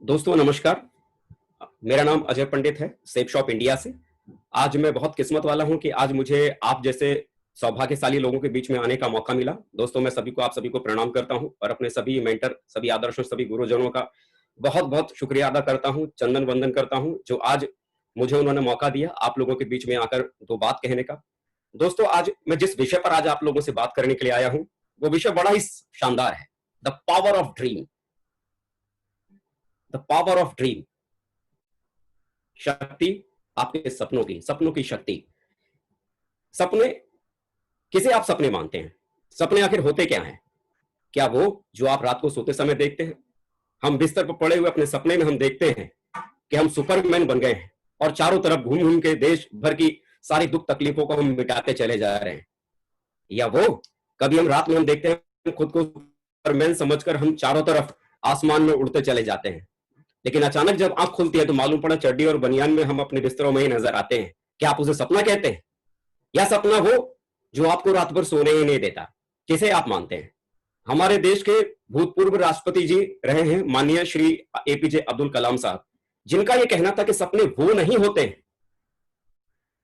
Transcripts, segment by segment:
दोस्तों नमस्कार। मेरा नाम अजय पंडित है, सेफ शॉप इंडिया से। आज मैं बहुत किस्मत वाला हूं कि आज मुझे आप जैसे सौभाग्यशाली लोगों के बीच में आने का मौका मिला। दोस्तों मैं आप सभी को प्रणाम करता हूं और अपने सभी मेंटर, सभी आदर्शों, सभी गुरुजनों का बहुत-बहुत शुक्रिया अदा करता हूं, चंदन वंदन करता हूं, जो आज मुझे उन्होंने मौका दिया आप लोगों के बीच में आकर 2 बात कहने का। दोस्तों आज मैं जिस विषय पर आज आप लोगों से बात करने के लिए आया हूं, वो विषय बड़ा ही शानदार है। The power of dream. The power of dream. शक्ति आपके सपनों की शक्ति। सपने, किसे आप सपने मानते हैं? सपने आखिर होते क्या हैं? क्या वो जो आप रात को सोते समय देखते हैं? हम बिस्तर पर पड़े हुए अपने सपने में हम देखते हैं कि हम सुपरमैन बन गए हैं और चारों तरफ घूम घूम के देश भर की सारी दुख तकलीफों को हम मिटाते चले जा रहे हैं। या वो कभी हम रात में हम देखते हैं खुद को सुपरमैन समझकर हम चारों तरफ आसमान में उड़ते चले जाते हैं, लेकिन अचानक जब आंख खुलती है तो मालूम पड़ा चड्डी और बनियान में हम अपने बिस्तरों में ही नजर आते हैं। क्या आप उसे सपना कहते हैं, या सपना वो जो आपको रात भर सोने ही नहीं देता? किसे आप मानते हैं? हमारे देश के भूतपूर्व राष्ट्रपति जी रहे हैं माननीय श्री एपीजे अब्दुल कलाम साहब, जिनका यह कहना था कि सपने वो नहीं होते हैं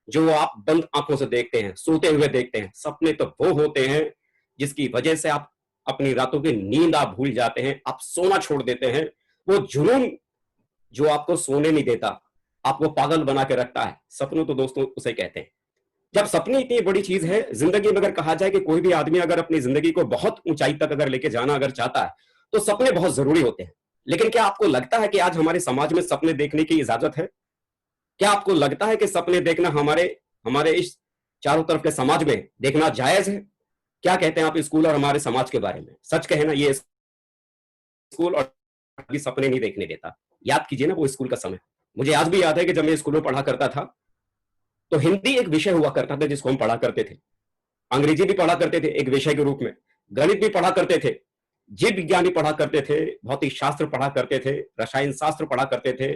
जो आप बंद आंखों से देखते हैं, सोते हुए देखते हैं। सपने तो वो होते हैं जिसकी वजह से आप अपनी रातों की नींद आप भूल जाते हैं, आप सोना छोड़ देते हैं। वो जुनून जो आपको सोने नहीं देता, आपको पागल बना के रखता है, सपनों तो दोस्तों उसे कहते हैं। जब सपने इतनी बड़ी चीज है जिंदगी में, अगर कहा जाए कि कोई भी आदमी अगर अपनी जिंदगी को बहुत ऊंचाई तक अगर लेके जाना अगर चाहता है तो सपने बहुत जरूरी होते हैं। लेकिन क्या आपको लगता है कि आज हमारे समाज में सपने देखने की इजाजत है? क्या आपको लगता है कि सपने देखना हमारे हमारे इस चारों तरफ के समाज में देखना जायज है? क्या कहते हैं आप स्कूल और हमारे समाज के बारे में? सच कहे ना, ये स्कूल और भी सपने नहीं देखने देता। याद कीजिए ना वो स्कूल का समय। मुझे आज भी याद है कि जब मैं स्कूल में पढ़ा करता था तो हिंदी एक विषय हुआ करता था जिसको हम पढ़ा करते थे। अंग्रेजी भी पढ़ा करते थे एक विषय के रूप में, गणित भी पढ़ा करते थे, जीव विज्ञान भी पढ़ा करते थे, भौतिक शास्त्र पढ़ा करते थे, रसायन शास्त्र पढ़ा करते थे,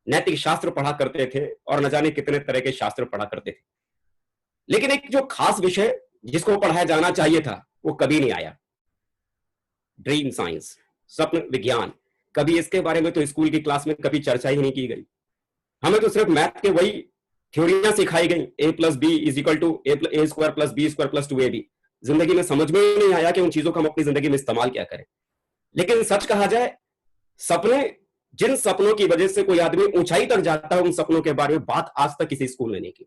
नैतिक शास्त्र पढ़ा करते थे और न जाने कितने तरह के शास्त्र पढ़ा करते थे। लेकिन एक जो खास विषय जिसको पढ़ाया जाना चाहिए था वो कभी नहीं आया। ड्रीम साइंस, स्वप्न विज्ञान। कभी इसके बारे में तो स्कूल की क्लास में कभी चर्चा ही नहीं की गई। हमें तो सिर्फ मैथ के वही थ्योरियां सिखाई गई, a plus B is equal to A square plus B square plus 2ab। जिंदगी में समझ में ही नहीं आया कि उन चीजों का हम अपनी जिंदगी में इस्तेमाल क्या करें। लेकिन सच कहा जाए, सपने, जिन सपनों की वजह से कोई आदमी ऊंचाई तक जाता है, उन सपनों के बारे में बात आज तक किसी स्कूल ने नहीं की।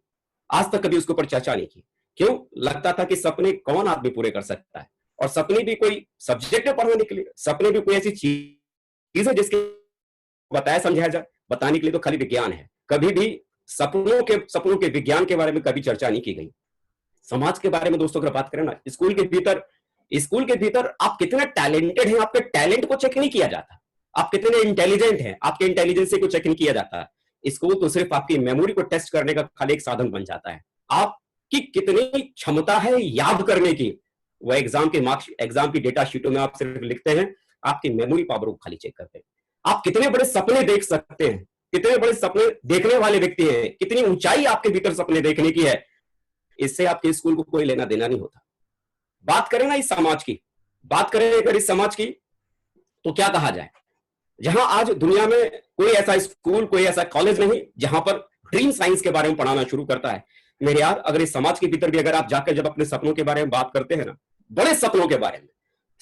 आज तक कभी उसके ऊपर चर्चा नहीं की। क्यों? लगता था कि सपने कौन आदमी पूरे कर सकता है, और सपने भी कोई सब्जेक्ट में पढ़ने के लिए, सपने भी कोई ऐसी चीज है जिसके बताया समझाया जाए, बताने के लिए तो खाली विज्ञान है। कभी भी सपनों के विज्ञान के बारे में कभी चर्चा नहीं की गई। समाज के बारे में दोस्तों अगर बात करें ना, स्कूल के भीतर आप कितने टैलेंटेड हैं, आपके टैलेंट को चेक नहीं किया जाता। आप कितने इंटेलिजेंट हैं, आपके इंटेलिजेंस को चेक नहीं किया जाता। स्कूल तो सिर्फ आपकी मेमोरी को टेस्ट करने का खाली एक साधन बन जाता है। आपकी कितनी क्षमता है याद करने की, वो एग्जाम के मार्क्स, एग्जाम की डेटा शीटों में आप सिर्फ लिखते हैं, आपकी मेमोरी पावर को खाली चेक करते हैं। आप कितने बड़े सपने देख सकते हैं, कितने बड़े सपने देखने वाले व्यक्ति हैं, कितनी ऊंचाई आपके भीतर सपने देखने की है, इससे आपके स्कूल को कोई लेना देना नहीं होता। बात करें ना इस समाज की, बात करें अगर इस समाज की, तो क्या कहा जाए, जहां आज दुनिया में कोई ऐसा स्कूल, कोई ऐसा कॉलेज नहीं जहां पर ड्रीम साइंस के बारे में पढ़ाना शुरू करता है। मेरे यार, अगर इस समाज के भीतर भी अगर आप जाकर जब अपने सपनों के बारे में बात करते हैं ना, बड़े सपनों के बारे में,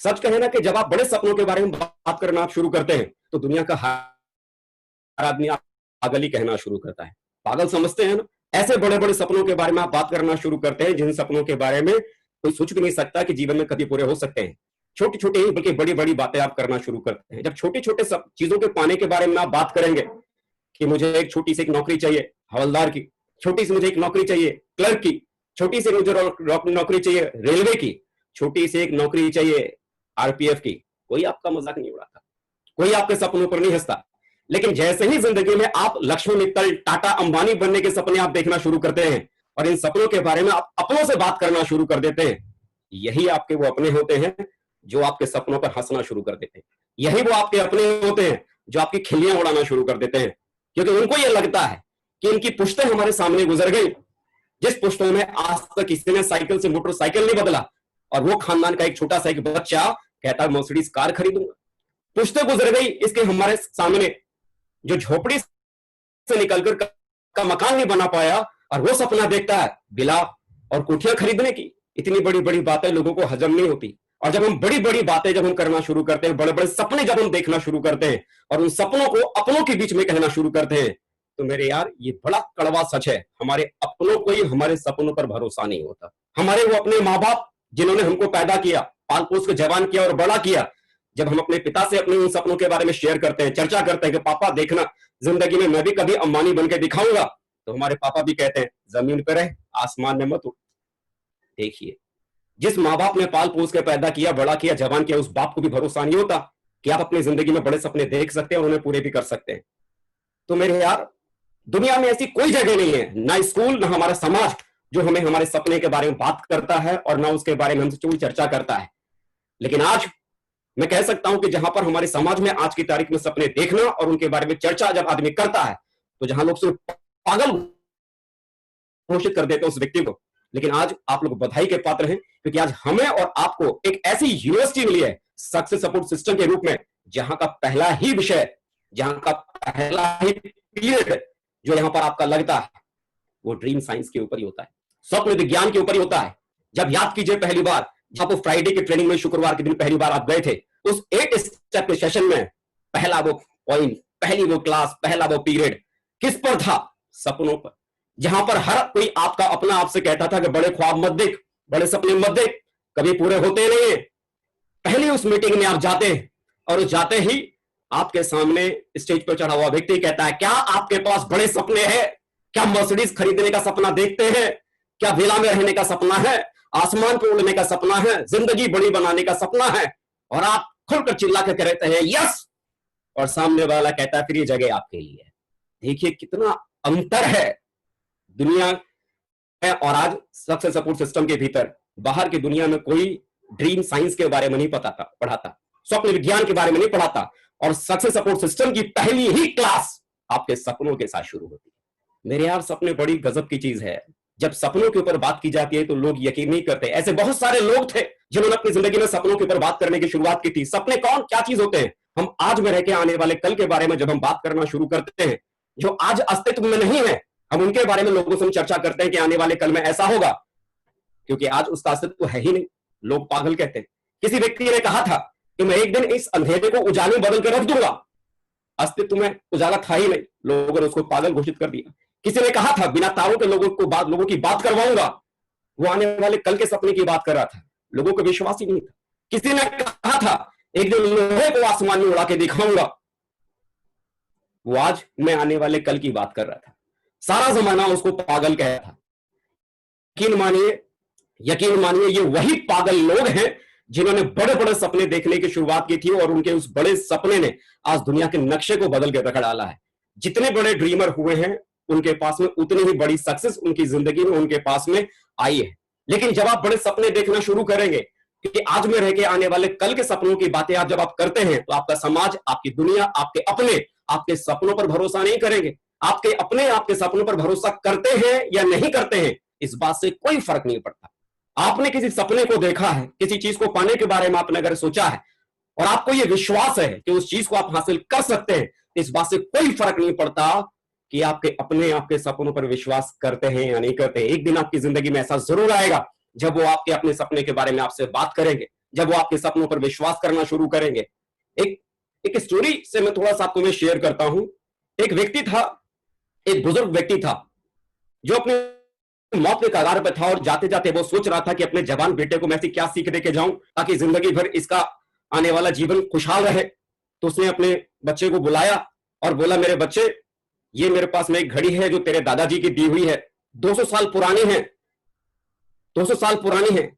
सच कहे ना कि जब आप बड़े सपनों के बारे में बात करना आप शुरू करते हैं तो दुनिया का हर आदमी पागल ही कहना शुरू करता है। पागल समझते हैं ना? ऐसे बड़े बड़े सपनों के बारे में आप बात करना शुरू करते हैं जिन सपनों के बारे में कोई सोच भी नहीं सकता कि जीवन में कभी पूरे हो सकते हैं। छोटी छोटी ही बल्कि बड़ी बड़ी बातें आप करना शुरू करते हैं। जब छोटे छोटे सब चीजों के पाने के बारे में आप बात करेंगे कि मुझे एक छोटी सी एक नौकरी चाहिए हवलदार की, छोटी सी मुझे एक नौकरी चाहिए क्लर्क की, छोटी सी मुझे नौकरी चाहिए रेलवे की, छोटी सी एक नौकरी चाहिए आरपीएफ की, कोई आपका मजाक नहीं उड़ाता, कोई आपके सपनों पर नहीं हंसता। लेकिन जैसे ही जिंदगी में आप लक्ष्मी मित्तल, टाटा, अंबानी बनने के सपने आप देखना शुरू करते हैं और इन सपनों के बारे में आप अपनों से बात करना शुरू कर देते हैं, यही आपके वो अपने होते हैं जो आपके सपनों पर हंसना शुरू कर देते हैं। यही वो आपके अपने होते हैं जो आपकी खिल्लियां उड़ाना शुरू कर देते हैं, क्योंकि उनको यह लगता है कि इनकी पुश्तें हमारे सामने गुजर गई, जिस पुश्तों में आज तक किसी ने साइकिल से मोटरसाइकिल नहीं बदला, और वो खानदान का एक छोटा सा एक बच्चा कहता है मर्सिडीज कार खरीदूंगा। पुश्तें गुजर गई, इसके हमारे सामने जो झोपड़ी से निकलकर का मकान नहीं बना पाया, और वो सपना देखता है विला और कोठियां खरीदने की। इतनी बड़ी बड़ी बातें लोगों को हजम नहीं होती, और जब हम बड़ी बड़ी बातें जब हम करना शुरू करते हैं, बड़े बड़े सपने जब हम देखना शुरू करते हैं और उन सपनों को अपनों के बीच में कहना शुरू करते हैं, तो मेरे यार ये बड़ा कड़वा सच है, हमारे अपनों को ही हमारे सपनों पर भरोसा नहीं होता। हमारे वो अपने माँ बाप जिन्होंने हमको पैदा किया, पाल पोस के जवान किया और बड़ा किया, जब हम अपने पिता से अपने उन सपनों के बारे में शेयर करते हैं, चर्चा करते हैं कि पापा देखना जिंदगी में मैं भी कभी अंबानी बन के दिखाऊंगा, तो हमारे पापा भी कहते हैं जमीन पर रह, आसमान में मत उड़। देखिए, जिस माँ बाप ने पाल पोस के पैदा किया, बड़ा किया, जवान किया, उस बाप को भी भरोसा नहीं होता कि आप अपनी जिंदगी में बड़े सपने देख सकते हैं और उन्हें पूरे भी कर सकते हैं। तो मेरे यार, दुनिया में ऐसी कोई जगह नहीं है, ना स्कूल ना हमारा समाज, जो हमें हमारे सपने के बारे में बात करता है और ना उसके बारे में हमसे कोई चर्चा करता है। लेकिन आज मैं कह सकता हूं कि जहां पर हमारे समाज में आज की तारीख में सपने देखना और उनके बारे में चर्चा जब आदमी करता है, तो जहां लोग सिर्फ पागल घोषित कर देते हैं उस व्यक्ति को। लेकिन आज आप लोग बधाई के पात्र हैं, क्योंकि आज हमें और आपको एक ऐसी यूनिवर्सिटी मिली है सक्सेस सपोर्ट सिस्टम के रूप में, जहां का पहला ही विषय, जहां का पहला ही पीरियड जो यहां पर आपका लगता है, वो ड्रीम साइंस के ऊपर ही होता है, स्वप्न विज्ञान के ऊपर ही होता है। जब याद कीजिए पहली बार जब वो फ्राइडे की ट्रेनिंग में, शुक्रवार के दिन पहली बार आप गए थे, उस 8 स्टेप के सेशन में पहला वो पॉइंट, पहली वो क्लास, पहला वो पीरियड किस पर था? सपनों पर। जहां पर हर कोई आपका अपना आपसे कहता था कि बड़े ख्वाब मत देख, बड़े सपने मत देख, कभी पूरे होते नहीं है। पहली उस मीटिंग में आप जाते हैं और जाते ही आपके सामने स्टेज पर चढ़ा हुआ व्यक्ति कहता है, क्या आपके पास बड़े सपने हैं? क्या मर्सिडीज खरीदने का सपना देखते हैं? क्या विला में रहने का सपना है? आसमान पर उड़ने का सपना है? जिंदगी बड़ी बनाने का सपना है? और आप खुलकर चिल्ला कर कहते हैं यस, और सामने वाला कहता है फिर ये जगह आपके लिए। देखिए कितना अंतर है दुनिया है और आज सक्सेस सपोर्ट सिस्टम के भीतर। बाहर की दुनिया में कोई ड्रीम साइंस के बारे में नहीं पढ़ाता, स्वप्न विज्ञान के बारे में नहीं पढ़ाता, और सक्सेस सपोर्ट सिस्टम की पहली ही क्लास आपके सपनों के साथ शुरू होती है। मेरे यार, सपने बड़ी गजब की चीज है। जब सपनों के ऊपर बात की जाती है तो लोग यकीन नहीं करते। ऐसे बहुत सारे लोग थे जिन्होंने अपनी जिंदगी में सपनों के ऊपर बात करने की शुरुआत की थी। सपने कौन, क्या चीज होते हैं? हम आज में रह के आने वाले कल के बारे में जब हम बात करना शुरू करते हैं, जो आज अस्तित्व में नहीं है, हम उनके बारे में लोगों से चर्चा करते हैं कि आने वाले कल में ऐसा होगा, क्योंकि आज उसका अस्तित्व है ही नहीं। लोग पागल कहते हैं। किसी व्यक्ति ने कहा था कि मैं एक दिन इस अंधेरे को उजाले में बदल कर रख दूंगा। अस्तित्व में उजाला था ही नहीं, लोगों ने उसको पागल घोषित कर दिया। किसी ने कहा था बिना तारों के लोगों की बात करवाऊंगा। वो आने वाले कल के सपने की बात कर रहा था, लोगों को विश्वास ही नहीं था। किसी ने कहा था एक दिन लोहे को आसमान में उड़ा के दिखाऊंगा। वो आज मैं आने वाले कल की बात कर रहा था। सारा जमाना उसको पागल कह रहा था। यकीन मानिए ये वही पागल लोग हैं जिन्होंने बड़े बड़े सपने देखने की शुरुआत की थी, और उनके उस बड़े सपने ने आज दुनिया के नक्शे को बदल के रख डाला है। जितने बड़े ड्रीमर हुए हैं उनके पास में उतनी ही बड़ी सक्सेस उनकी जिंदगी में उनके पास में आई है। लेकिन जब आप बड़े सपने देखना शुरू करेंगे, क्योंकि आज में रह के आने वाले कल के सपनों की बातें आप जब आप करते हैं, तो आपका समाज, आपकी दुनिया, आपके अपने आपके सपनों पर भरोसा नहीं करेंगे। आपके अपने आपके सपनों पर भरोसा करते हैं या नहीं करते हैं, इस बात से कोई फर्क नहीं पड़ता। आपने किसी सपने को देखा है, किसी चीज को पाने के बारे में आपने अगर सोचा है और आपको यह विश्वास है कि उस चीज को आप हासिल कर सकते हैं, इस बात से कोई फर्क नहीं पड़ता कि आपके अपने आपके सपनों पर विश्वास करते हैं या नहीं करते हैं। एक दिन आपकी जिंदगी में ऐसा जरूर आएगा जब वो आपके अपने सपने के बारे में आपसे बात करेंगे, जब वो आपके सपनों पर विश्वास करना शुरू करेंगे। एक स्टोरी से मैं थोड़ा सा आपको मैं शेयर करता हूं। एक व्यक्ति था, एक बुजुर्ग व्यक्ति था, जो अपने मौत के कगार पर था, और जाते जाते वो सोच रहा था कि अपने जवान बेटे को मैं ऐसी क्या सीख दे के जाऊं ताकि जिंदगी भर इसका आने वाला जीवन खुशहाल रहे। तो उसने अपने बच्चे को बुलाया और बोला, मेरे बच्चे, ये मेरे पास में एक घड़ी है जो तेरे दादाजी की दी हुई है, 200 साल पुरानी है, 200 साल पुरानी है।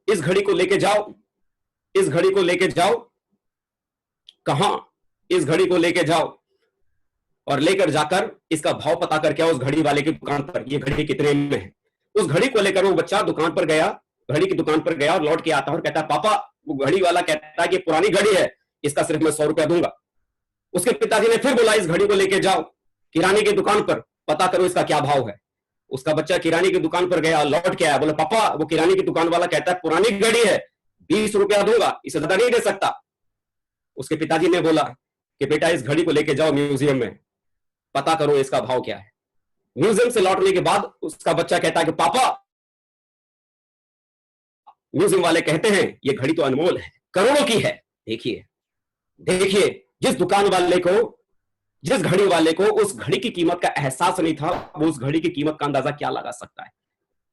इस घड़ी को लेके जाओ, इस घड़ी को लेके जाओ। कहां? इस घड़ी को लेके जाओ और लेकर जाकर इसका भाव पता करके आओ उस घड़ी वाले की दुकान पर, ये घड़ी कितने में है। उस घड़ी को लेकर वो बच्चा दुकान पर गया, घड़ी की दुकान पर गया और लौट के आता और कहता है, पापा, वो घड़ी वाला कहता है कि पुरानी घड़ी है, इसका सिर्फ मैं 100 रुपया दूंगा। उसके पिताजी ने फिर बोला, इस घड़ी को लेके जाओ किराने की दुकान पर, पता करो इसका क्या भाव है। उसका बच्चा किराने की दुकान पर गया, लौट के आया, बोला, पापा, वो किराने की दुकान वाला कहता है पुरानी घड़ी है, 20 रुपया दूंगा, इसे ज्यादा नहीं दे सकता। उसके पिताजी ने बोला कि बेटा इस घड़ी को लेके जाओ म्यूजियम में, पता करो इसका भाव क्या है। म्यूजियम से लौटने के बाद उसका बच्चा कहता है कि पापा, म्यूजियम वाले कहते हैं ये घड़ी तो अनमोल है, करोड़ों की है। देखिए देखिए, जिस दुकान वाले को, जिस घड़ी वाले को उस घड़ी की कीमत का एहसास नहीं था, वो उस घड़ी की कीमत का अंदाजा क्या लगा सकता है।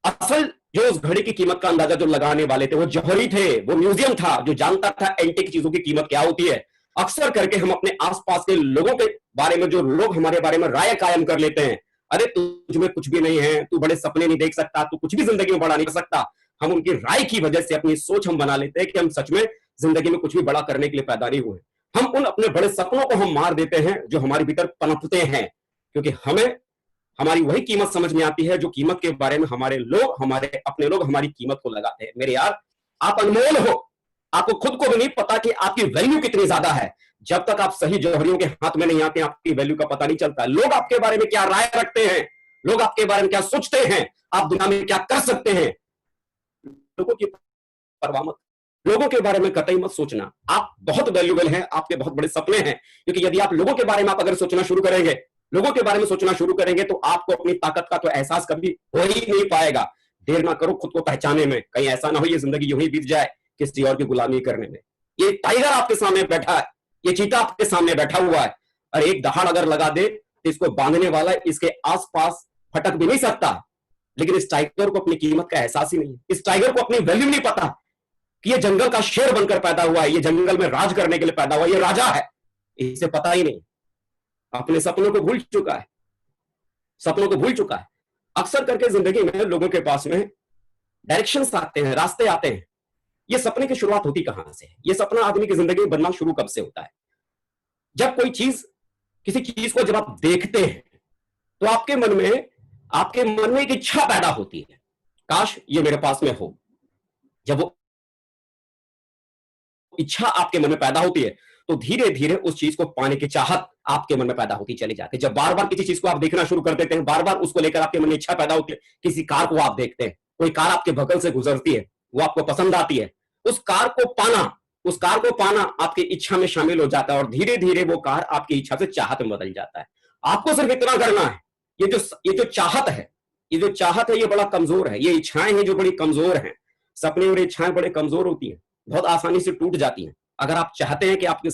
असल जो उस घड़ी की कीमत का अंदाजा जो लगाने वाले थे वो जौहरी थे, वो म्यूजियम था जो जानता था एंटीक चीजों की कीमत क्या होती है। अक्सर करके हम अपने आसपास के लोगों के बारे में, जो लोग हमारे बारे में राय कायम कर लेते हैं, अरे तुझ में कुछ भी नहीं है, तू बड़े सपने नहीं देख सकता, तू कुछ भी जिंदगी में बड़ा नहीं कर सकता, हम उनकी राय की वजह से अपनी सोच हम बना लेते हैं कि हम सच में जिंदगी में कुछ भी बड़ा करने के लिए पैदा नहीं हुए। हम उन अपने बड़े सपनों को हम मार देते हैं जो हमारे भीतर पनपते हैं, क्योंकि हमें हमारी वही कीमत समझ में आती है जो कीमत के बारे में हमारे लोग, हमारे अपने लोग हमारी कीमत को लगाते हैं। मेरे यार, आप अनमोल हो, आपको खुद को भी नहीं पता कि आपकी वैल्यू कितनी ज्यादा है। जब तक आप सही जौहरियों के हाथ में नहीं आते, आपकी वैल्यू का पता नहीं चलता। लोग आपके बारे में क्या राय रखते हैं, लोग आपके बारे में क्या सोचते हैं, आप दुनिया में क्या कर सकते हैं, लोगों की परवाह मत, लोगों के बारे में कतई मत सोचना। आप बहुत वैल्यूबल हैं, आपके बहुत बड़े सपने हैं, क्योंकि यदि आप लोगों के बारे में आप अगर सोचना शुरू करेंगे, लोगों के बारे में सोचना शुरू करेंगे, तो आपको अपनी ताकत का तो एहसास कभी हो ही नहीं पाएगा। देर ना करो खुद को पहचाने में, कहीं ऐसा ना हो ये जिंदगी यूं ही बीत जाए किसी और की गुलामी करने में। ये टाइगर आपके सामने बैठा है, ये चीता आपके सामने बैठा हुआ है, और एक दहाड़ अगर लगा दे तो इसको बांधने वाला इसके आसपास फटक भी नहीं सकता। लेकिन इस टाइगर को अपनी कीमत का एहसास ही नहीं है, इस टाइगर को अपनी वैल्यू नहीं पता कि ये जंगल का शेर बनकर पैदा हुआ है, ये जंगल में राज करने के लिए पैदा हुआ, ये राजा है, इसे पता ही नहीं। अपने सपनों को भूल चुका है, सपनों को भूल चुका है। अक्सर करके जिंदगी में लोगों के पास में डायरेक्शंस आते हैं, रास्ते आते हैं। ये सपने की शुरुआत होती कहां से है? ये सपना आदमी की जिंदगी में बनना शुरू कब से होता है? जब कोई चीज, किसी चीज को जब आप देखते हैं तो आपके मन में एक इच्छा पैदा होती है, काश ये मेरे पास में हो। जब वो इच्छा आपके मन में पैदा होती है तो धीरे धीरे उस चीज को पाने की चाहत आपके मन में पैदा होती चली जाती है। जब बार बार किसी चीज को आप देखना शुरू कर देते हैं, बार बार उसको लेकर आपके मन में इच्छा पैदा होती है। किसी कार को आप देखते हैं, कोई कार आपके बगल से गुजरती है, वो आपको पसंद आती है, उस कार को पाना आपकी इच्छा में शामिल हो जाता है, और धीरे धीरे वो कार आपकी इच्छा से चाहत में बदल जाता है। आपको सिर्फ इतना करना है, ये जो चाहत है, ये बड़ा कमजोर है, ये इच्छाएं हैं जो बड़ी कमजोर हैं। सपने और इच्छाएं बड़े कमजोर होती हैं, बहुत आसानी से टूट जाती हैं। अगर आप चाहते हैं कि आपके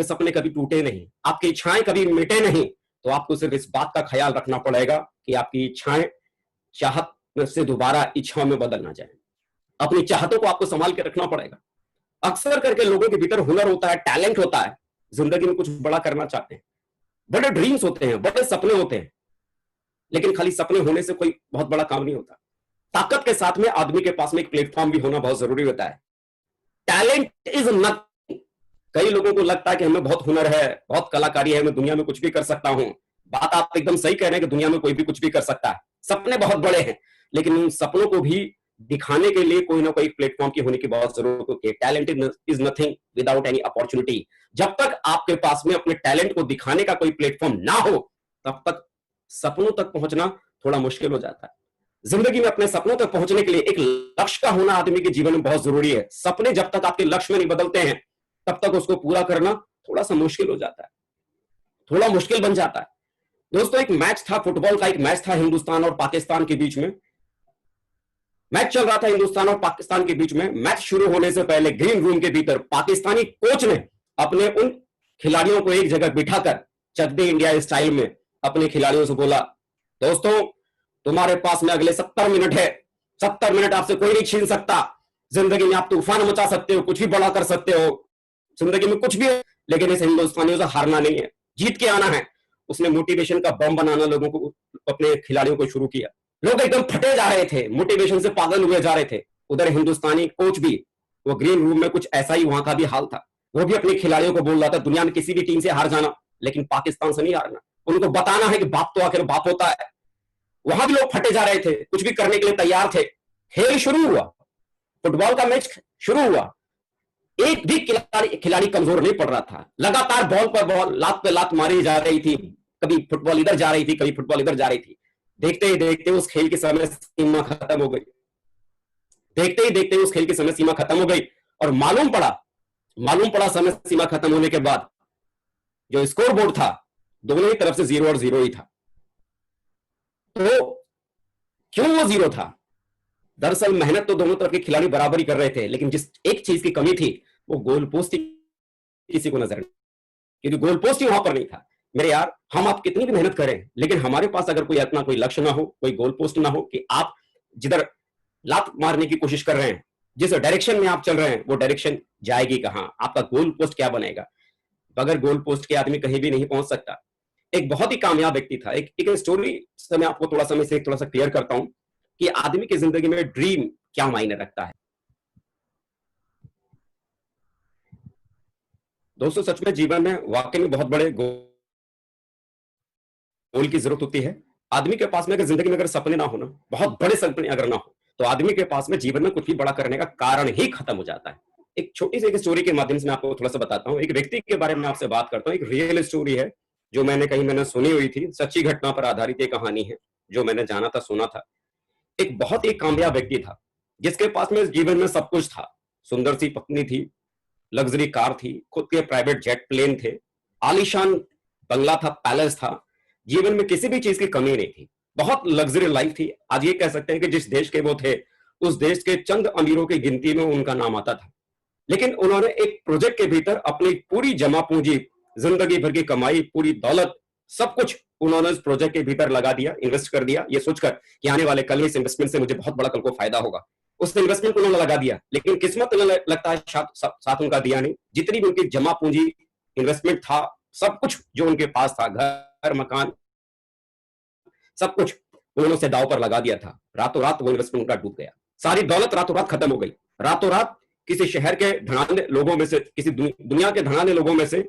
सपने कभी टूटे नहीं, आपकी इच्छाएं कभी मिटे नहीं, तो आपको सिर्फ इस बात का ख्याल रखना पड़ेगा कि आपकी इच्छाएं चाहत से दोबारा इच्छाओं में बदल ना जाए। अपनी चाहतों को आपको संभाल के रखना पड़ेगा। अक्सर करके लोगों के भीतर हुनर होता है, टैलेंट होता है, जिंदगी में कुछ बड़ा करना चाहते हैं, बड़े ड्रीम्स होते हैं, बड़े सपने होते हैं, लेकिन खाली सपने होने से कोई बहुत बड़ा काम नहीं होता। ताकत के साथ में आदमी के पास में एक प्लेटफॉर्म भी होना बहुत जरूरी होता है। Talent is nothing. कई लोगों को लगता है कि हमें बहुत हुनर है, बहुत कलाकारी है, मैं दुनिया में कुछ भी कर सकता हूं। बात आप एकदम सही कह रहे हैं कि दुनिया में कोई भी कुछ भी कर सकता है, सपने बहुत बड़े हैं, लेकिन उन सपनों को भी दिखाने के लिए कोई ना कोई प्लेटफॉर्म की होने की बहुत जरूरत होती है। Talent is nothing without any opportunity. जब तक आपके पास में अपने टैलेंट को दिखाने का कोई प्लेटफॉर्म ना हो, तब तक सपनों तक पहुंचना थोड़ा मुश्किल हो जाता है। जिंदगी में अपने सपनों तक पहुंचने के लिए एक लक्ष्य का होना आदमी के जीवन में बहुत जरूरी है। सपने जब तक आपके लक्ष्य में नहीं बदलते हैं, तब तक उसको पूरा करना थोड़ा सा मुश्किल हो जाता है, थोड़ा मुश्किल बन जाता है। दोस्तों, एक मैच था, फुटबॉल का एक मैच था हिंदुस्तान और पाकिस्तान के बीच में। मैच चल रहा था हिंदुस्तान और पाकिस्तान के बीच में। मैच शुरू होने से पहले ग्रीन रूम के भीतर पाकिस्तानी कोच ने अपने उन खिलाड़ियों को एक जगह बिठाकर चक दे इंडिया स्टाइल में अपने खिलाड़ियों से बोला, दोस्तों तुम्हारे पास में अगले 70 मिनट है, 70 मिनट आपसे कोई नहीं छीन सकता। जिंदगी में आप तूफान मचा सकते हो, कुछ भी बड़ा कर सकते हो, जिंदगी में कुछ भी, लेकिन इस हिंदुस्तानियों से हारना नहीं है, जीत के आना है। उसने मोटिवेशन का बम बनाना लोगों को, अपने खिलाड़ियों को शुरू किया। लोग एकदम फटे जा रहे थे, मोटिवेशन से पागल हुए जा रहे थे। उधर हिंदुस्तानी कोच भी, वो ग्रीन रूम में कुछ ऐसा ही वहां का भी हाल था। वो भी अपने खिलाड़ियों को बोल रहा था, दुनिया में किसी भी टीम से हार जाना, लेकिन पाकिस्तान से नहीं हारना। उनको बताना है कि बाप तो आखिर बाप होता है। वहां भी लोग फटे जा रहे थे, कुछ भी करने के लिए तैयार थे। खेल शुरू हुआ, फुटबॉल का मैच शुरू हुआ। एक भी खिलाड़ी कमजोर नहीं पड़ रहा था। लगातार बॉल पर बॉल, लात पे लात मारी जा रही थी। कभी फुटबॉल इधर जा रही थी, कभी फुटबॉल इधर जा रही थी। देखते ही देखते उस खेल की समय सीमा खत्म हो गई। देखते ही देखते उस खेल की समय सीमा खत्म हो गई और मालूम पड़ा मालूम पड़ा समय सीमा खत्म होने के बाद जो स्कोर बोर्ड था दोनों ही तरफ से 0 और 0 ही था। तो क्यों वो 0 था? दरअसल मेहनत तो दोनों तरफ के खिलाड़ी बराबर ही कर रहे थे, लेकिन जिस एक चीज की कमी थी वो गोल पोस्ट ही किसी को नजर नहीं, क्योंकि गोल पोस्ट ही वहां पर नहीं था। मेरे यार, हम आप कितनी भी मेहनत करें, लेकिन हमारे पास अगर कोई अपना कोई लक्ष्य ना हो, कोई गोल पोस्ट ना हो कि आप जिधर लात मारने की कोशिश कर रहे हैं, जिस डायरेक्शन में आप चल रहे हैं, वो डायरेक्शन जाएगी कहां? आपका गोल पोस्ट क्या बनेगा? बगैर गोल पोस्ट के आदमी कहीं भी नहीं पहुंच सकता। एक बहुत ही कामयाब व्यक्ति था। एक स्टोरी से मैं आपको थोड़ा सा क्लियर करता हूं कि आदमी की जिंदगी में ड्रीम क्या मायने रखता है। दोस्तों, सच में जीवन में वाकई में बहुत बड़े गोल की जरूरत होती है। आदमी के पास में अगर जिंदगी में अगर सपने ना हो ना, बहुत बड़े सपने अगर ना हो, तो आदमी के पास में जीवन में कुछ भी बड़ा करने का कारण ही खत्म हो जाता है। एक छोटी सी एक स्टोरी के माध्यम से मैं आपको थोड़ा सा बताता हूँ। एक व्यक्ति के बारे में आपसे बात करता हूँ। एक रियल स्टोरी है जो मैंने सुनी हुई थी, सच्ची घटना पर आधारित एक कहानी है जो मैंने जाना था, सुना था। एक बहुत ही कामयाब व्यक्ति था जिसके पास में जीवन में सब कुछ था। सुंदर सी पत्नी थी, लग्जरी कार थी, खुद के प्राइवेट जेट प्लेन थे, आलीशान बंगला था, पैलेस था। जीवन में किसी भी चीज की कमी नहीं थी, बहुत लग्जरी लाइफ थी। आज ये कह सकते हैं कि जिस देश के वो थे, उस देश के चंद अमीरों की गिनती में उनका नाम आता था। लेकिन उन्होंने एक प्रोजेक्ट के भीतर अपनी पूरी जमा पूंजी, जिंदगी भर की कमाई, पूरी दौलत, सब कुछ उन्होंने इस प्रोजेक्ट के भीतर लगा दिया, इन्वेस्ट कर दिया, ये सोचकर कि आने वाले कल में इस इन्वेस्टमेंट से मुझे बहुत बड़ा कल को फायदा होगा। उस इन्वेस्टमेंट को उन्होंने लगा दिया, लेकिन किस्मत लगता है साथ उनका दिया नहीं। जितनी भी उनकी जमा पूंजी, इन्वेस्टमेंट था, सब कुछ जो उनके पास था, घर मकान, सब कुछ उन्होंने उसे दाव पर लगा दिया था। रातों रात वो इन्वेस्टमेंट उनका डूब गया, सारी दौलत रातों रात खत्म हो गई। रातों रात किसी शहर के धनाढ्य लोगों में से, किसी दुनिया के धनाढ्य लोगों में से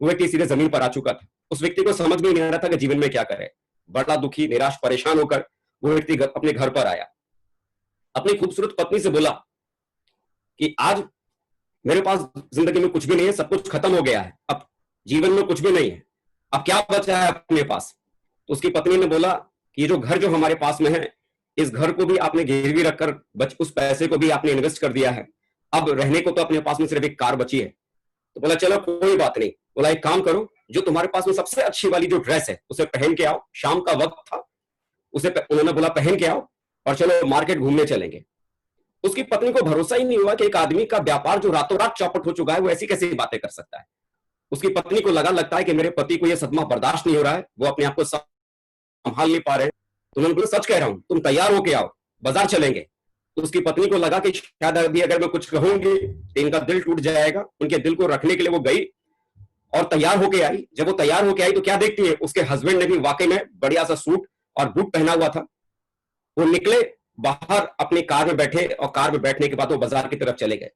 वो व्यक्ति सीधे जमीन पर आ चुका था। उस व्यक्ति को समझ में नहीं आ रहा था कि जीवन में क्या करे। बड़ा दुखी, निराश, परेशान होकर वो व्यक्ति अपने घर पर आया, अपनी खूबसूरत पत्नी से बोला कि आज मेरे पास जिंदगी में कुछ भी नहीं है, सब कुछ खत्म हो गया है, अब जीवन में कुछ भी नहीं है, अब क्या बचा है अपने पास? तो उसकी पत्नी ने बोला कि ये जो घर जो हमारे पास में है, इस घर को भी आपने गिरवी रखकर उस पैसे को भी आपने इन्वेस्ट कर दिया है, अब रहने को तो अपने पास में सिर्फ एक कार बची है। तो बोला चलो कोई बात नहीं। बोला एक काम करो, जो तुम्हारे पास में सबसे अच्छी वाली जो ड्रेस है उसे पहन के आओ, शाम का वक्त था, उसे उन्होंने बोला पहन के आओ और चलो मार्केट घूमने चलेंगे। उसकी पत्नी को भरोसा ही नहीं हुआ कि एक आदमी का व्यापार जो रातों रात चौपट हो चुका है वो ऐसी कैसी बातें कर सकता है। उसकी पत्नी को लगता है कि मेरे पति को यह सदमा बर्दाश्त नहीं हो रहा है, वो अपने आप को संभाल नहीं पा रहे। तो उन्होंने बोला सच कह रहा हूं, तुम तैयार होके आओ, बाजार चलेंगे। तो उसकी पत्नी को लगा कि शायद अभी अगर मैं कुछ कहूंगी तो इनका दिल टूट जाएगा। उनके दिल को रखने के लिए वो गई और तैयार होके आई। जब वो तैयार होके आई तो क्या देखती है, उसके हस्बैंड ने भी वाकई में बढ़िया सा सूट और बूट पहना हुआ था। वो निकले बाहर, अपनी कार में बैठे और कार में बैठने के बाद वो बाजार की तरफ चले गए।